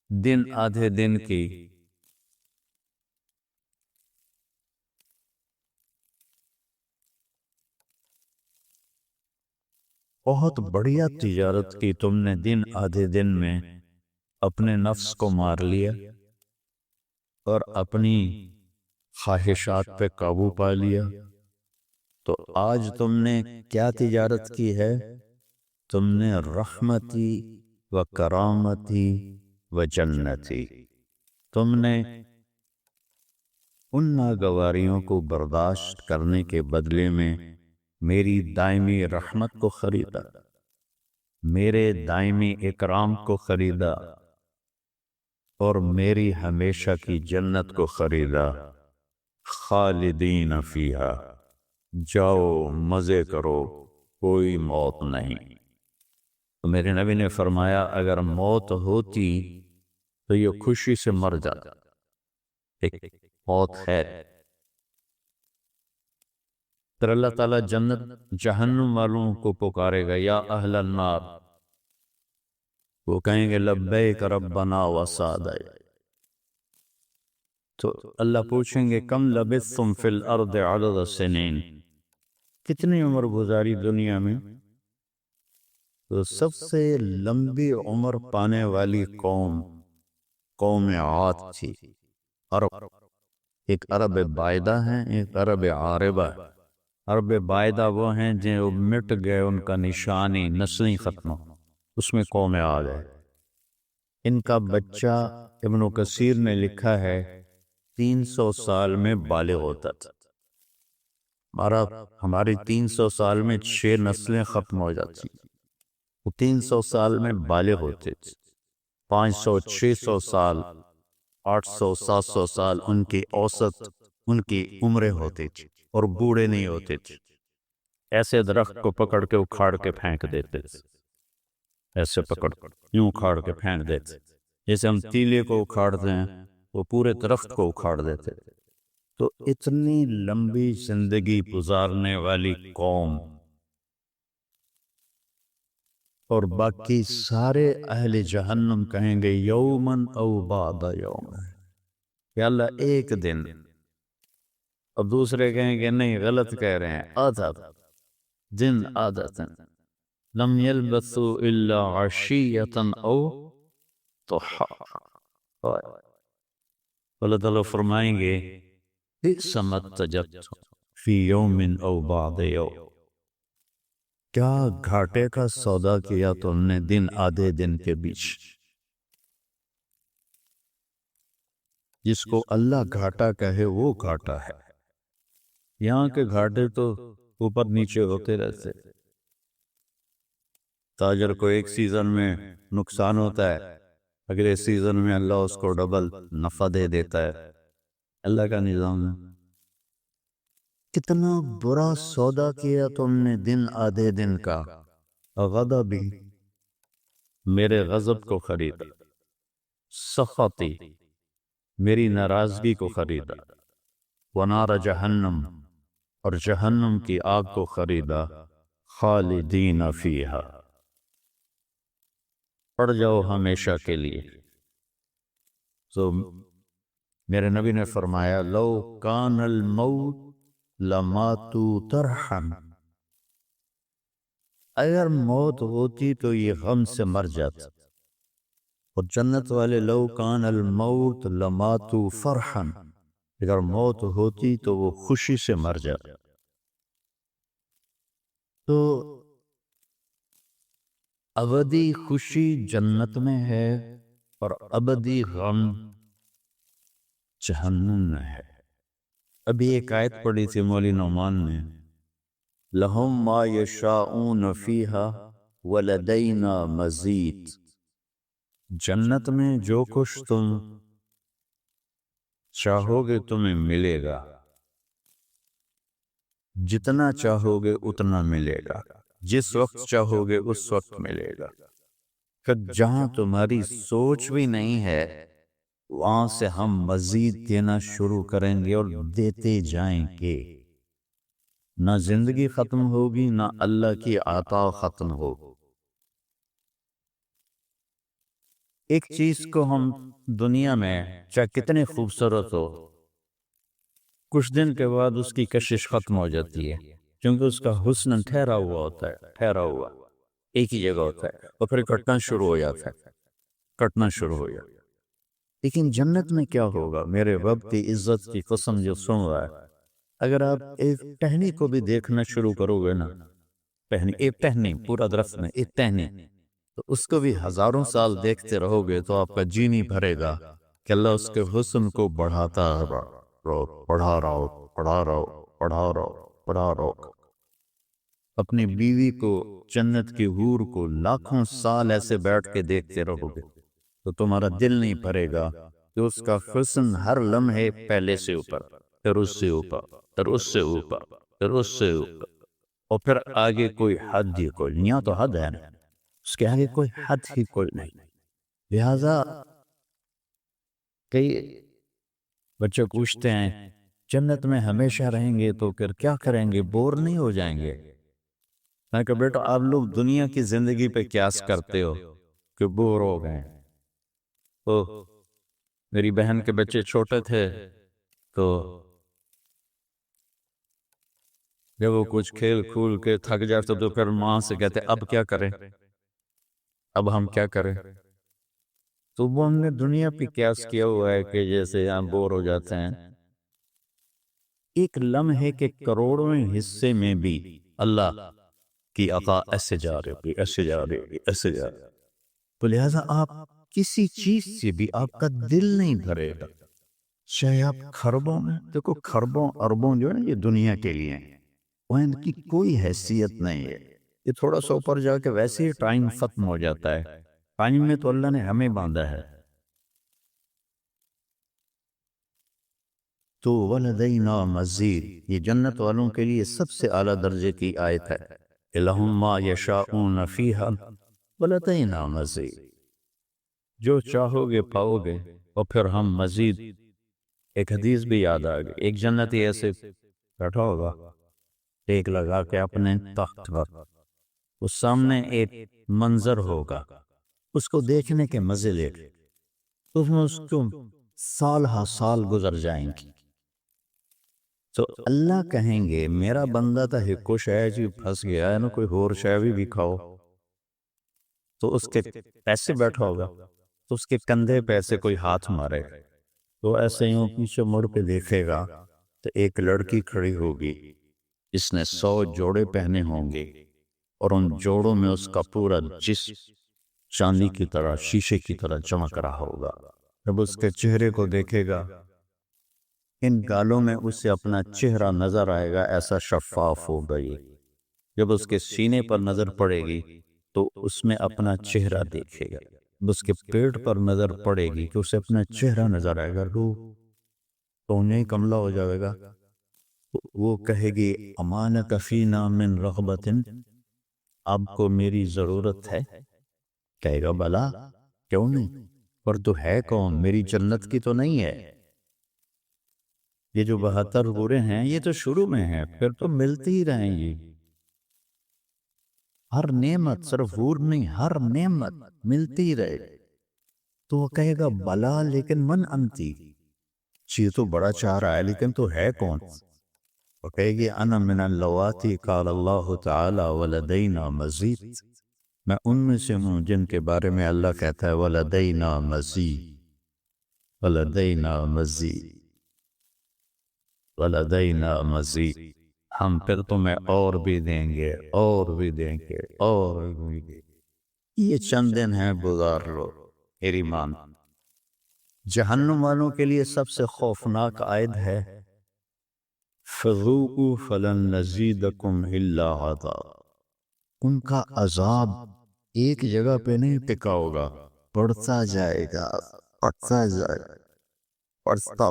S1: دن آدھے دن کی، بہت بڑھیا تجارت کی تم نے، دن آدھے دن میں اپنے نفس کو مار لیا اور اپنی خواہشات پہ قابو پا لیا۔ تو آج تم نے کیا تجارت کی ہے؟ تم نے رحمتی و کرامتی و جنتی، تم نے ان ناگواریوں کو برداشت کرنے کے بدلے میں میری دائمی رحمت کو خریدا، میرے دائمی اکرام کو خریدا اور میری ہمیشہ کی جنت کو خریدا۔ خالدین فیہا، جاؤ مزے کرو، کوئی موت نہیں۔ تو میرے نبی نے فرمایا اگر موت ہوتی تو یہ خوشی سے مر جاتا، ایک موت ہے۔ پھر اللہ تعالیٰ جنت جہنم والوں کو پکارے گا یا اہل النار، وہ کہیں گے لبیک ربنا وسعدیک، تو اللہ پوچھیں گے کم لبثتم فی الارض عدد السنین، کتنی عمر گزاری دنیا میں؟ تو سب سے لمبی عمر پانے والی قوم عاد تھی، عرب، ایک عرب بائدہ ہیں، ایک عرب عاربہ ہے۔ عرب بائدہ وہ ہیں جو مٹ گئے، ان کا نشانی نسلیں ختم، اس میں قوم عاد ہے۔ ان کا بچہ ابن کثیر نے لکھا ہے 300 سال میں بالغ ہوتا تھا، ہماری 300 سال میں 6 نسلیں ختم ہو جاتی، وہ 300 سال میں بالغ ہوتے تھے۔ 500 600 سال 800 700 سال ان کی اوسط ان کی عمریں ہوتی تھی اور بوڑھے نہیں ہوتے تھے۔ ایسے درخت کو پکڑ کے اکھاڑ کے پھینک دیتے تھے، ایسے پکڑ یوں اکھاڑ کے پھینک دیتے، جیسے ہم تیلے کو اکھاڑتے ہیں وہ پورے درخت کو اکھاڑ دیتے۔ تو اتنی لمبی زندگی گزارنے والی قوم، اور باقی سارے اہل جہنم کہیں گے یومن او بعد یوم، یا اللہ ایک دن، اور دوسرے کہیں گے نہیں غلط کہہ رہے ہیں، آدھا دن، آدھا دن، لم یلبثوا الا عشیۃ او ضحیٰ۔ اللہ تعالیٰ فرمائیں گے بئس ما اتجرتم فی یوم او بعد یوم، کیا گھاٹے کا سودا کیا تم نے دن آدھے دن کے بیچ۔ جس کو اللہ گھاٹا کہے وہ گھاٹا ہے، یہاں کے گھاٹے تو اوپر نیچے ہوتے رہتے۔ تاجر کو ایک سیزن میں نقصان ہوتا ہے، اگلے سیزن میں اللہ اس کو ڈبل نفع دے دیتا ہے، اللہ کا نظام ہے۔ کتنا برا سودا کیا تم نے دن آدھے دن کا، غضبی، میرے غضب کو خریدا، سخطی، میری ناراضگی کو خریدا، ونار جہنم، اور جہنم کی آگ کو خریدا، خالدین فیہا، پڑ جاؤ ہمیشہ کے لیے۔ تو میرے نبی نے فرمایا لو کان الموت لماتوا طرحا، اگر موت ہوتی تو یہ غم سے مر جاتا، اور جنت والے لو کان الموت لماتوا فرحا، اگر موت ہوتی تو وہ خوشی سے مر جاتا۔ تو ابدی خوشی جنت میں ہے، اور ابدی غم جہنم میں ہے۔ ابھی ایک آیت پڑھی تھی مولی نعمان نے، لہم ما یشاؤون فیہا ولدینا مزید، جنت میں جو کچھ تم چاہو گے تمہیں ملے گا، جتنا چاہو گے اتنا ملے گا، جس وقت چاہو گے اس وقت ملے گا، پھر جہاں تمہاری سوچ بھی نہیں ہے وہاں سے ہم مزید دینا شروع کریں گے اور دیتے جائیں گے، نہ زندگی ختم ہوگی نہ اللہ کی عطا ختم ہوگی۔ ایک چیز کو ہم دنیا میں چاہے کتنے خوبصورت ہو، کچھ دن کے بعد اس کی کشش ختم ہو جاتی ہے، کیونکہ اس کا حسن ٹھہرا ہوا ہوتا ہے، ٹھہرا ہوا ایک ہی جگہ ہوتا ہے، اور پھر کٹنا شروع ہو جاتا ہے، کٹنا شروع ہو جاتا ہے۔ لیکن جنت میں کیا ہوگا؟ میرے رب کی عزت کی قسم جو سن رہا ہے، اگر آپ ایک ٹہنی کو بھی دیکھنا شروع کرو گے نا، ایک ٹہنی پورا درخت میں ایک ٹہنی، تو اس کو بھی ہزاروں سال دیکھتے رہو گے تو آپ کا جی نہیں بھرے گا کہ اللہ اس کے حسن کو بڑھاتا رہو، بڑھا رہو، بڑھا رہو، بڑھا رہو، بڑھا رہو۔ اپنی بیوی کو، جنت کی حور کو لاکھوں سال ایسے بیٹھ کے دیکھتے رہو گے تو تمہارا دل نہیں بھرے گا کہ اس کا حسن ہر لمحے پہلے سے اوپر، پھر اس سے اوپر، پھر اس سے اوپر، پھر اس سے اوپر، اور پھر آگے کوئی حد ہی کوئی، یہاں تو حد ہے نا، اس کے آگے کوئی حد ہی کوئی نہیں۔ لہذا کئی بچے پوچھتے ہیں جنت میں ہمیشہ رہیں گے تو پھر کیا کریں گے، بور نہیں ہو جائیں گے؟ میں کہا بیٹا آپ لوگ دنیا کی زندگی پہ قیاس کرتے ہو کہ بور ہو گئے۔ میری بہن کے بچے چھوٹے تھے تو جب وہ کچھ کھیل کھول کے تھک جاتے تو پھر ماں سے کہتے اب کیا کریں، اب ہم کیا کریں؟ تو وہ ہم نے دنیا پہ قیاس کیا ہوا ہے کہ جیسے ہم بور ہو جاتے ہیں، ایک لمحے کے کروڑویں حصے میں بھی اللہ کی عطا ایسے جا رہی ہوگی، ایسے جا رہی ہوگی، ایسے جا رہی ہوگی، تو لہٰذا آپ کسی چیز سے بھی آپ کا دل نہیں بھرے گا، چاہے آپ خربوں میں دیکھو، خربوں اربوں جو ہے نا یہ دنیا کے لیے ہیں، وہ ان کی کوئی حیثیت نہیں ہے، یہ تھوڑا سا اوپر جا کے ویسے ہی ٹائم ختم ہو جاتا ہے، ٹائم میں تو اللہ نے ہمیں باندھا ہے۔ تو ولدینا مزید، یہ جنت والوں کے لیے سب سے اعلیٰ درجے کی آیت ہے، لہم ما یشاؤون فیہا ولدینا مزید، جو چاہو گے پاؤ گے، اور پھر ہم مزید۔ ایک حدیث بھی یاد آ گئی، ایک جنتی ایسے بیٹھا ہوگا ٹیک لگا کے اپنے تخت پر، اس سامنے ایک منظر ہوگا، اس کو دیکھنے کے مزے لے کے تو اس کو سال ہا سال گزر جائیں گے، تو اللہ کہیں گے میرا بندہ تھا ہکو شے جی پھنس گیا ہے نا، کوئی اور شے بھی کھاؤ، تو اس کے ایسے بیٹھا ہوگا تو اس کے کندھے پہ ایسے کوئی ہاتھ مارے تو ایسے ہی پیچھے مڑ کے دیکھے گا تو ایک لڑکی کھڑی ہوگی جس نے 100 جوڑے پہنے ہوں گے، اور ان جوڑوں میں اس کا پورا جسم چاندی کی طرح، شیشے کی طرح چمک رہا ہوگا۔ جب اس کے چہرے کو دیکھے گا، ان گالوں میں اسے اپنا چہرہ نظر آئے گا، ایسا شفاف ہوگا یہ۔ جب اس کے سینے پر نظر پڑے گی تو اس میں اپنا چہرہ دیکھے گا، جب اس کے پیٹ پر نظر پڑے گی کہ اسے اپنا چہرہ نظر آئے گا، روح تو انہیں کملہ ہو جائے گا، وہ کہے گی امانک فینا من رغبت، اب کو میری ضرورت ہے؟ کہے گا بلا، کیوں نہیں، پر تو ہے کون، میری جنت کی تو نہیں ہے، یہ جو 72 حوریں ہیں یہ تو شروع میں ہیں، پھر تو ملتی ہی رہیں گی، ہر نعمت، صرف حور نہیں، ہر نعمت ملتی ہی رہے گی۔ تو وہ کہے گا بلا، لیکن من انتی، یہ تو بڑا چاہ رہا ہے لیکن تو ہے کون؟ وہ کہے گی انا من اللواتی قال اللہ تعالی ولدینا مزید، میں ان میں سے ہوں جن کے بارے میں اللہ کہتا ہے ولدینا مزید، ولدینا مزید، ولدینا مزید، ہم پھر تمہیں اور بھی دیں گے، اور بھی دیں گے، اور بھی دیں گے، یہ چند دن ہیں گزار لو،
S2: میری مان۔
S1: جہنم والوں کے لیے سب سے خوفناک آیت ہے
S2: فذوقوا فلن نزیدکم الا عذاب۔
S1: ان کا عذاب ایک جگہ پہ نہیں ٹکا ہوگا، بڑھتا جائے گا، بڑھتا جائے گا، بڑھتا۔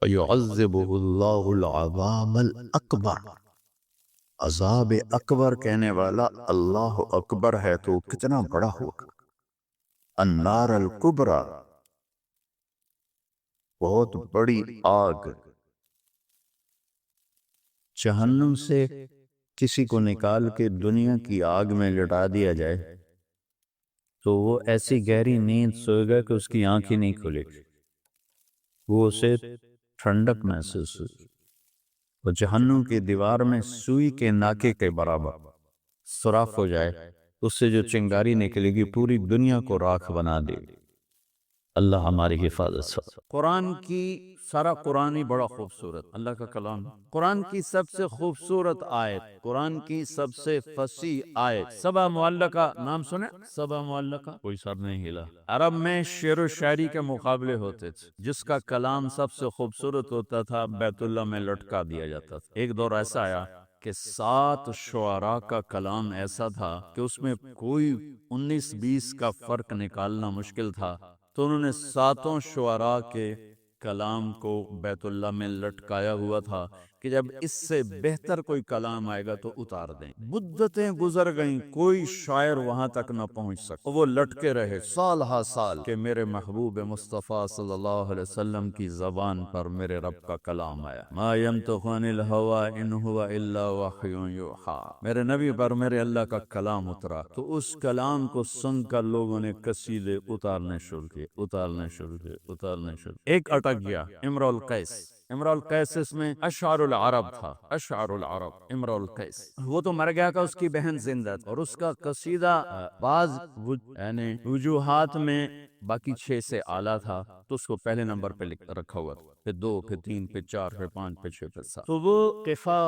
S2: وَيُعَذِّبُهُ اللَّهُ الْعَذَابَ
S1: اکبر، عذاب اکبر کہنے والا اللہ اکبر ہے تو کتنا بڑا ہوگا۔ النار الکبریٰ،
S2: بہت بڑی آگ۔
S1: جہنم سے کسی کو نکال کے دنیا کی آگ میں لٹا دیا جائے تو وہ ایسی گہری نیند سوئے گا کہ اس کی آنکھ ہی نہیں کھلے گی، وہ اسے ٹھنڈک محسوس ہوگی۔ وہ جہنم کی دیوار میں سوئی کے ناکے کے برابر سوراخ ہو جائے، اس سے جو چنگاری نکلے گی پوری دنیا کو راکھ بنا دے گی۔ اللہ ہماری حفاظت سے۔ قرآن کی سارا قرآن ہی بڑا خوبصورت، اللہ کا کلام۔ قرآن کی سب سے خوبصورت آیت، قرآن کی سب سے فصیح آیت، سبع معلقہ نام سنے؟ سبع معلقہ، کوئی سر نہیں ہلا۔ عرب میں شعر و شاعری کے مقابلے ہوتے تھے، جس کا کلام سب سے خوبصورت ہوتا تھا بیت اللہ میں لٹکا دیا جاتا تھا۔ ایک دور ایسا آیا کہ 7 شعراء کا کلام ایسا تھا کہ اس میں کوئی 19-20 کا فرق نکالنا مشکل تھا، تو انہوں نے 7 شعراء کے کلام کو بیت اللہ میں لٹکایا ہوا تھا کہ جب اس سے بہتر کوئی کلام آئے گا تو اتار دیں۔ مدتیں گزر گئیں، کوئی شاعر وہاں تک نہ پہنچ سکا، وہ لٹکے رہے سال ہا سال کہ میرے محبوب مصطفیٰ صلی اللہ علیہ وسلم کی زبان پر میرے رب کا کلام آیا۔ ما ینطق عن الہوی ان ہوا الا وحی یوحی، میرے نبی پر میرے اللہ کا کلام اترا، تو اس کلام کو سن کر لوگوں نے قصیدے اتارنے شروع کیے، اتارنے شروع کیے، اتارنے شروع کیے۔ ایک اٹک گیا، امرؤ القیس۔ امرؤ القیس اس میں اشعار العرب تھا، اشعار العرب، امرؤ القیس۔ وہ تو مر گیا کہ اس کی بہن زندہ تھی، اور اس کا قصیدہ بعض یعنی وجوہات میں باقی 6 سے اعلیٰ تھا، تو اس کو پہلے نمبر پہ رکھا ہوا تھا، پھر 2، پھر 3، پھر 4، پھر 5، پھر 6، پھر 7۔ تو وہ قفا،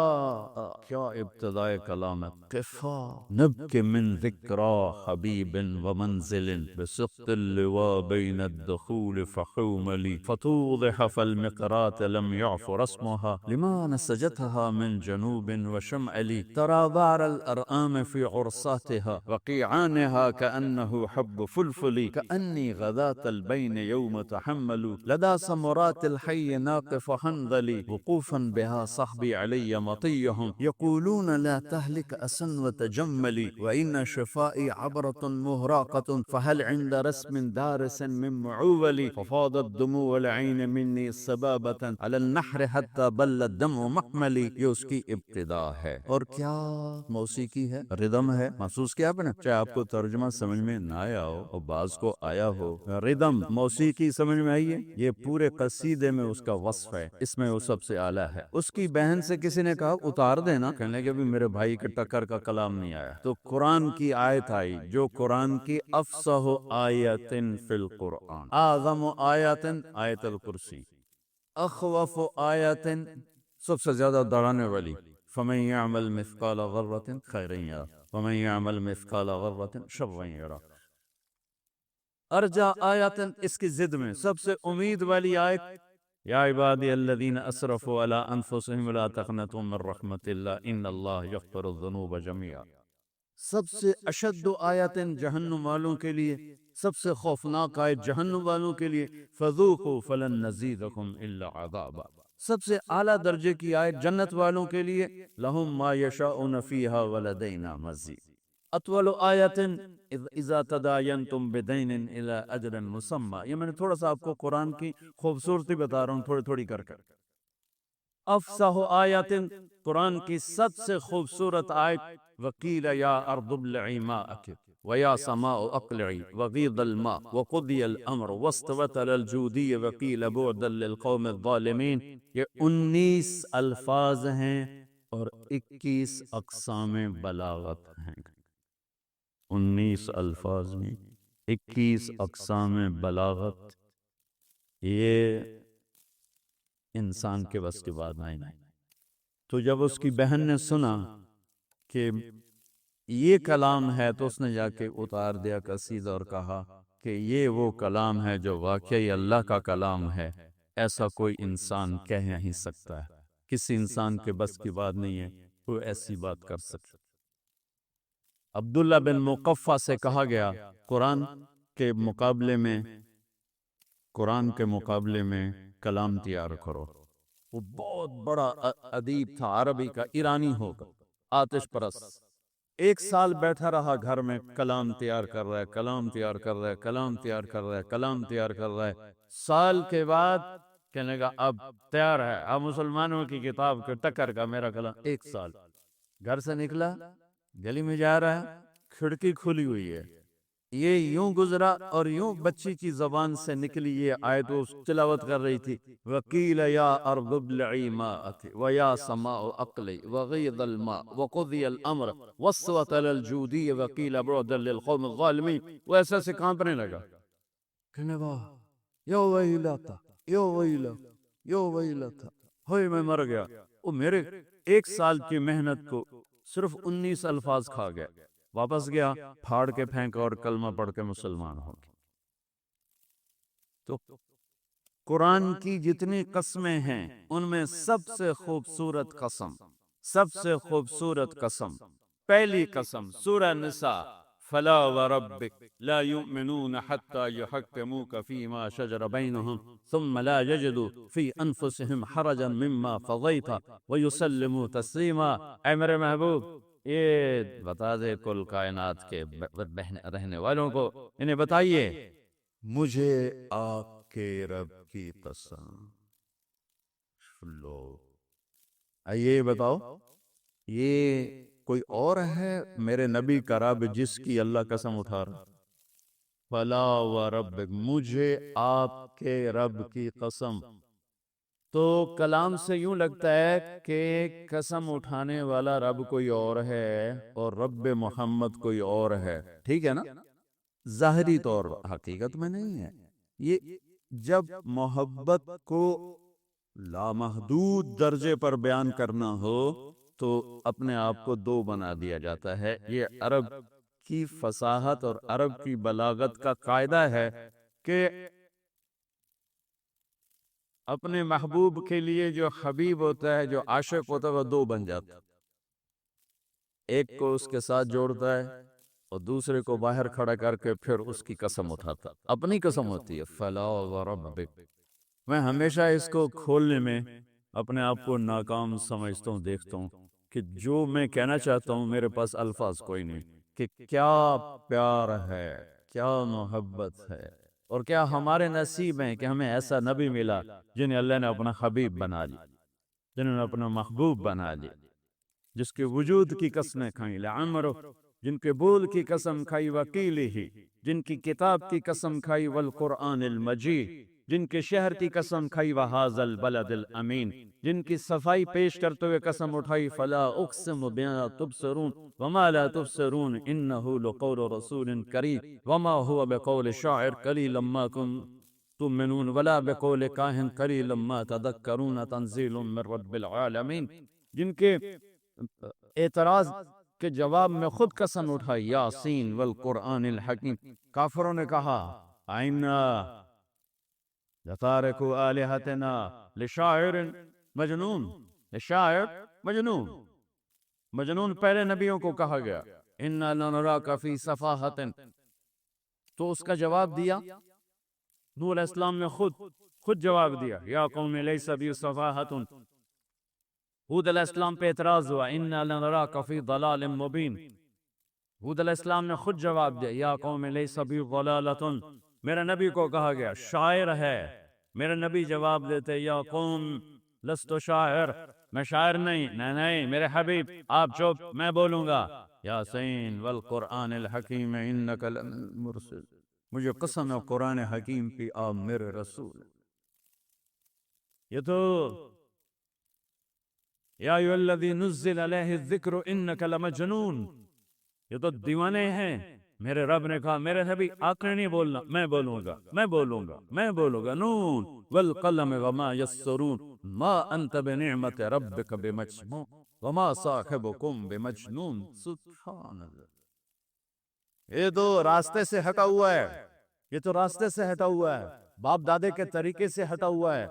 S1: کیا ابتدائے کلام ہے، قفا نبک من ذکرى حبیب ومنزل بسقط اللواء بین الدخول فحوملی فتوضح فالمقرات لم يعف رسمها لما نسجتها من جنوب وشمعلی ترى بعر الارآم في عرصاتها وقيعانها كأنه حب فلفل كأني غذات البين يوم تحمل لدى سمرات الحي ناقف حنظلي وقوفا بها صحبي علي مطيهم يقولون لا تهلك أسن وتجملي وإن شفائي عبرة مهراقة فهل عند رسم دارس من معولي ففاضت دموع العين مني سبابة على النحر حتى بل الدم محملي۔ یہ اس کی ابتدا ہے، اور کیا موسیقی ہے، ردم ہے۔ محسوس کیا آپ نے؟ چاہے آپ کو ترجمہ سمجھ میں نہ آیا ہو اور بعض کو آیا ہو، ردم موسیقی سمجھ میں آئی ہے، یہ پورے قصیدے میں اس کا وصف ہے، اس میں وہ سب سے اعلیٰ ہے۔ اس کی بہن سے کسی نے کہا اتار دینا، کہنے لگے بھی میرے بھائی کے ٹکر کا کلام نہیں آیا، تو قرآن کی آیت آئی جو قرآن کی افصح آیت فی القرآن، اعظم آیت آیت الکرسی، اخوف آیت سب سے زیادہ ڈرانے والی، فمن یعمل مثقال ذرۃ خیرا یرہ ومن یعمل مثقال ذرۃ شرا یرہ، ارجا آیت اس کی ضد میں سب سے امید والی آیت، یا عبادی الذین اسرفوا علی انفسهم لا تقنطوا من رحمت اللہ ان اللہ یغفر الذنوب جميعا۔ سب سے اشد آیت جہنم والوں کے لیے، سب سے خوفناک آیت جہنم والوں کے لیے، فذوقوا فلن نزیدکم الا عذابا۔ سب سے اعلیٰ درجے کی آیت جنت والوں کے لیے، لہم ما یشاؤون فیہا ولدینا مزید۔ اطول آیت اذا تداینتم بدین الی اجل مسمی۔ یہ میں نے تھوڑا سا آپ کو قرآن کی خوبصورتی بتا رہا ہوں تھوڑی تھوڑی کر کر۔ افصح آیت قرآن کی سب سے خوبصورت آیت، وقیل یا ارض ابلعی ماءک ویا سماء اقلعی وغیض الماء وقضی الامر واستوت علی الجودی وقیل بعدا للقوم الظالمین۔ یہ 19 الفاظ ہیں اور 21 اقسام بلاغت ہیں، 19 الفاظ میں 21 اقسام بلاغت، یہ انسان کے بس کی بات نہیں۔ تو جب اس کی بہن نے سنا کہ
S2: یہ کلام ہے، تو اس نے جا کے اتار دیا قصیدہ اور کہا کہ یہ وہ کلام ہے جو واقعی اللہ کا کلام ہے، ایسا کوئی انسان کہہ نہیں سکتا ہے، کسی انسان کے بس کی بات نہیں ہے وہ ایسی بات کر سکتا۔ عبداللہ بن مقفع سے کہا گیا قرآن کے مقابلے میں کلام تیار کرو۔ وہ بہت بڑا ادیب تھا، عربی کا، ایرانی ہوگا، آتش پرست۔ 1 سال بیٹھا رہا گھر میں، کلام تیار کر رہا ہے، کلام تیار کر رہا ہے، کلام تیار کر رہا ہے، کلام تیار کر رہا ہے۔ سال کے بعد کہنے لگا اب تیار ہے، اب مسلمانوں کی کتاب کے ٹکر کا میرا کلام۔ 1 سال گھر سے نکلا، گلی میں جا رہا ہے، کھڑکی کھلی ہوئی ہے، یہ یوں گزرا اور یوں بچی کی زبان سے نکلی یہ آیت وہ تلاوت کر رہی تھی، وَقِيلَ يَا أَرْضُ ابْلَعِي مَاءَكِ وَيَا سَمَاءُ أَقْلِعِي وَغِيضَ الْمَاءُ وَقُضِيَ الْأَمْرُ وَاسْتَوَتْ عَلَى الْجُودِيِّ وَقِيلَ بُعْدًا لِلْقَوْمِ الظَّالِمِينَ۔ وہ ایسے سے کانپنے لگا، کہنے واہ یا ویلتا یا ویلا یا ویلتا، ہوئے میں مر گیا۔ وہ میرے 1 سال کی محنت کو صرف 19 الفاظ کھا گیا۔ واپس گیا، پھاڑ کے پھینکا اور کلمہ پڑھ کے مسلمان ہو گیا۔ تو قرآن کی جتنی قسمیں ہیں ان میں سب سے خوبصورت قسم پہلی قسم سورہ نساء، فلا وربک لا یؤمنون حتی یحکموک فیما شجر بینہم ثم لا یجدوا فی انفسہم حرجا مما قضیت ویسلموا تسلیما۔ اے میرے محبوب، یہ بتا دے کل کائنات کے رہنے والوں کو، انہیں بتائیے مجھے آپ کے رب کی قسم، لو یہ بتاؤ یہ کوئی اور ہے میرے نبی کا رب جس کی اللہ قسم اٹھا رہا؟ فلا وربک، مجھے آپ کے رب کی قسم۔ تو کلام سے یوں لگتا ہے کہ قسم اٹھانے والا رب کوئی اور ہے اور رب محمد کوئی اور ہے، ٹھیک ہے نا؟ ظاہری طور حقیقت میں نہیں ہے۔ یہ جب محبت کو لامحدود درجے پر بیان کرنا ہو تو اپنے آپ کو 2 بنا دیا جاتا ہے۔ یہ عرب کی فصاحت اور عرب کی بلاغت کا قاعدہ ہے کہ اپنے محبوب کے لیے جو حبیب ہوتا ہے، جو عاشق ہوتا ہے، وہ 2 بن جاتا ہے۔ ایک کو اس کے ساتھ جوڑتا ہے اور دوسرے کو باہر کھڑا کر کے پھر اس کی قسم اٹھاتا، اپنی قسم ہوتی ہے، فلا وربک۔ میں ہمیشہ اس کو کھولنے میں اپنے آپ کو ناکام سمجھتا ہوں، دیکھتا ہوں کہ جو میں کہنا چاہتا ہوں میرے پاس الفاظ کوئی نہیں، کہ کیا پیار ہے، کیا محبت ہے، اور کیا ہمارے نصیب ہیں کہ ہمیں ایسا نبی ملا جنہیں اللہ نے اپنا حبیب بنا لیا، جنہوں نے اپنا محبوب بنا لیا، جس کے وجود کی قسمیں کھائیں لعمرو، جن کے بول کی قسم کھائی وکیلہ، جن کی کتاب کی قسم کھائی والقرآن المجید، جن کے شہر کی قسم کھائی وہذا البلد الامین، جن کی صفائی پیش کرتے ہوئے قسم اٹھائی فلا اقسم بما تبصرون وما لا تبصرون انه لقول رسول کریم وما هو بقول شاعر قلیلا ما تؤمنون ولا بقول کاہن قلیلا ما تذکرون تنزیل من رب العالمین، جن کے اعتراض کے جواب میں خود قسم اٹھائی یاسین والقرآن الحکیم۔ کافروں نے کہا آئنا لتارکو آلہتنا لشاعر مجنون، لشاعر مجنون، مجنون پہلے نبیوں کو کہا گیا، انا لنراک فی صفاحت، تو اس کا جواب دیا نوح علیہ السلام نے خود جواب دیا، یا قوم لیس بی صفاحت۔ ہود علیہ السلام پہ اعتراض ہوا، انا لنراک فی ضلال مبین، ہود علیہ السلام نے خود جواب دیا، یا قوم لیس بی ضلالۃ۔ میرے نبی کو کہا گیا شاعر ہے، میرے نبی جواب دیتے یا قوم لست شاعر، میں شاعر نہیں میرے حبیب آپ چپ، میں بولوں گا، یاسین والقرآن الحکیم انک لمن المرسل، مجھے قسم ہے قرآن حکیم کی آپ میرے رسول۔ یہ تو یا ایھا الذی نزل علیہ الذکر انک لمجنون، یہ تو دیوانے ہیں۔ میرے رب نے کہا میرے نبی آپ نے نہیں بولنا، میں بولوں گا، میں بولوں گا، میں بولوں گا، نون والقلم وما یسطرون ما انت بنعمت ربک بمجنون۔ وما صاحبکم بمجنون. سبحان اللہ. یہ تو راستے سے ہٹا ہوا ہے، یہ تو راستے سے ہٹا ہوا ہے، باپ دادے کے طریقے سے ہٹا ہوا ہے.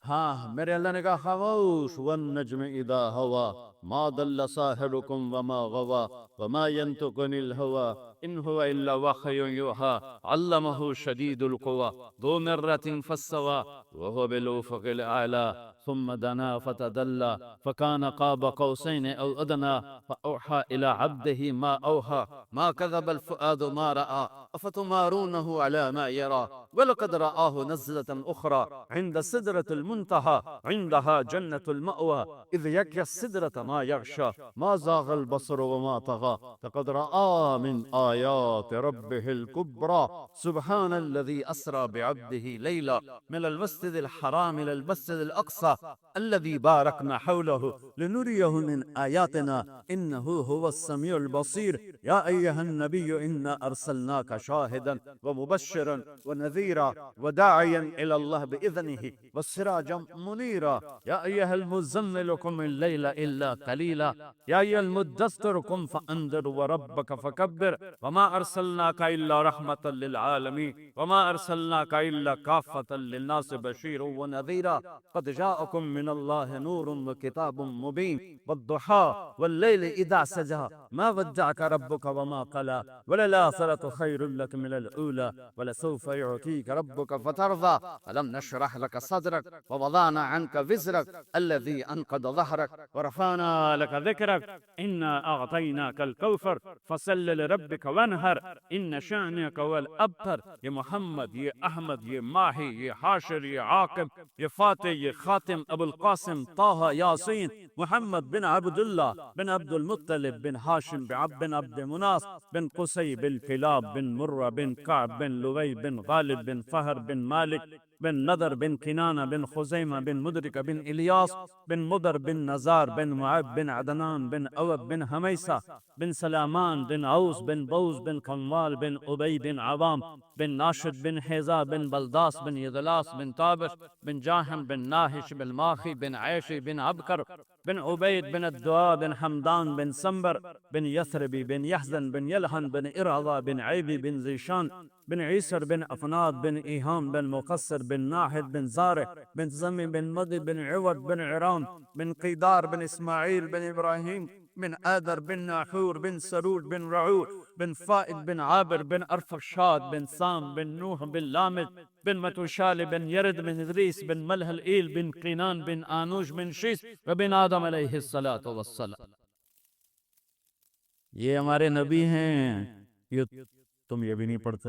S2: ہاں میرے اللہ نے کہا خاموش، والنجم اذا ہوا ما ضل صاحبکم وما غوا وما ينطق عن الهوى ان هو الا وحی یوحى علمه شدید القوى ذو مرة فاستوى وهو بالافق الاعلى ثم دنا فتدلى فكان قاب قوسين او ادنى فاوحى الى عبده ما اوحى ما كذب الفؤاد ما راى افتمارونه على ما يرى ولقد رآه نزلة اخرى عند سدرة المنتهى عندها جنة المأوى اذ يغشى السدرة ما يغشى ما زاغ البصر وما طغى لقد رأى من آيات ربه الكبرى سبحان الذي أسرى بعبده ليلا من المسجد الحرام إلى المسجد الأقصى الذي باركنا حوله لنريه من آياتنا إنه هو السميع البصير. يا أيها النبي إنا أرسلناك شاهدا ومبشرا ونذيرا وداعيا إلى الله بإذنه والسراجا منيرا. يا أيها المزمل قم الليل إلا قليلا يا أيها المدثر قم فأنذر وربك فكبر وما أرسلناك إلا رحمة للعالمين وما أرسلناك إلا كافة للناس بشيرا ونذيرا. قد جاءكم من الله نور وكتاب مبين والضحى والليل إذا سجى ما ودعك ربك وما قلى وللآخرة خير لك من الأولى ولسوف يعطيك ربك فترضى. ألم نشرح لك صدرك ووضعنا عنك وزرك الذي أنقض ظهرك ورفعنا لك ذكرك إنا أعطيناك الكوثر فصل لربك وانهر إن شأنك هو الأبتر. یہ محمد، یہ احمد، یہ ماہی، یہ حاشر، یہ عاقب، یہ فاتح، یہ خاتم، ابو القاسم، طه، یاسین، محمد بن عبد اللہ بن عبد المطلب بن ہاشم بن عبد مناف بن قصی بن کلاب بن مرہ بن کعب بن لوی بن غالب بن فہر بن مالک بن نضر بن کنانہ بن خزیمہ بن مدرکہ بن الیاس بن مدر بن نزار بن معب بن عدنان بن اوب بن حمیسہ بن سلامان بن عوس بن بوز بن قنوال بن ابی بن عوام بن ناشد بن حیزہ بن بلداس بن یدلاس بن طابش بن جاہم بن ناہش بن ماخی بن عیشی بن عبکر بن عبید بن الدعاء بن حمدان بن سمبر بن یثربی بن یحزن بن یلحن بن ارعضا بن عیبی بن زیشان بن عیسر بن افناد بن ایہام بن مقصر بن ناحد بن زارع بن زمی بن مدی بن عوض بن عرام بن قیدار بن اسماعیل بن ابراہیم بن آدر بن ناحور بن سرود بن رعور بن فائد بن عابر بن ارفخشاد بن سام بن نوح بن لامد بن متوشال بن یرد بن ادریس بن ملح الایل بن قینان بن آنوش بن شیس وبن آدم علیہ السلام. یہ ہمارے نبی ہیں. یہ تم یہ بھی نہیں پڑھتے،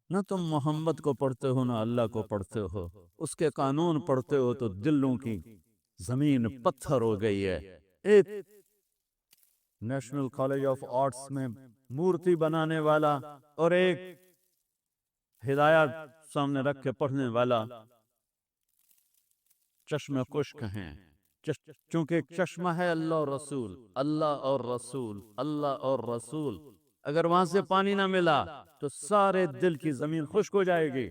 S2: نہ تم محمد کو پڑھتے ہو نہ اللہ کو پڑھتے ہو. اس کے قانون پڑھتے ہو تو دلوں کی زمین پتھر ہو گئی ہے. ایک نیشنل کالج آف آرٹس میں مورتی بنانے والا اور ایک ہدایات سامنے رکھ کے پڑھنے والا چشمہ خشک ہیں. چونکہ ایک چشمہ ہے اللہ اور رسول، اللہ اور رسول، اللہ اور رسول. اگر وہاں سے پانی نہ ملا تو سارے دل کی زمین خشک ہو جائے گی،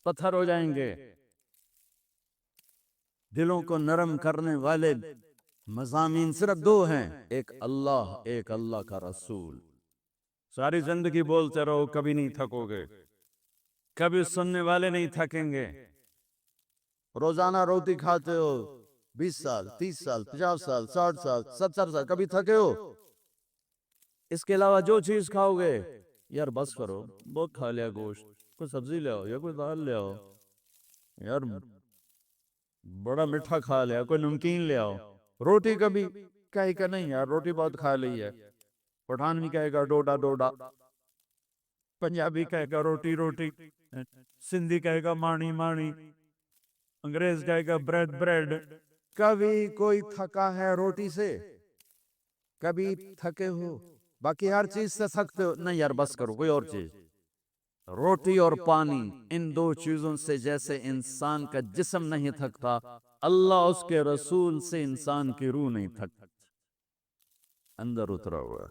S2: پتھر ہو جائیں گے. دلوں کو نرم کرنے والے مضامین صرف دو ہیں، ایک اللہ کا رسول. ساری زندگی بولتے رہو، کبھی نہیں تھکو گے، کبھی سننے والے نہیں تھکیں گے. روزانہ روٹی کھاتے ہو 20 سال 30 سال 50 سال 60 سال 70 سال، کبھی تھکے ہو؟ اس کے علاوہ جو چیز کھاؤ گے، یار بس کرو، بہت کھا لیا گوشت، کوئی سبزی لے آؤ یا کوئی دال لے آؤ، یار بڑا میٹھا کھا لیا، کوئی نمکین لے آؤ. روٹی کبھی کہے گا نہیں یار روٹی بہت کھا لی ہے. پٹھان بھی کہے گا ڈوڈا ڈوڈا، پنجابی کہے گا روٹی روٹی، سندھی کہے گا مانی مانی، انگریز کہے گا بریڈ بریڈ. کبھی کوئی تھکا ہے روٹی سے؟ کبھی تھکے ہو؟ باقی ہر چیز سے تھکتے ہو؟ نہیں یار بس کرو، کوئی اور چیز. روٹی اور پانی، ان دو چیزوں سے جیسے انسان کا جسم نہیں تھکتا، اللہ اس کے رسول سے انسان کی روح نہیں تھکتی، اندر اترا ہوا.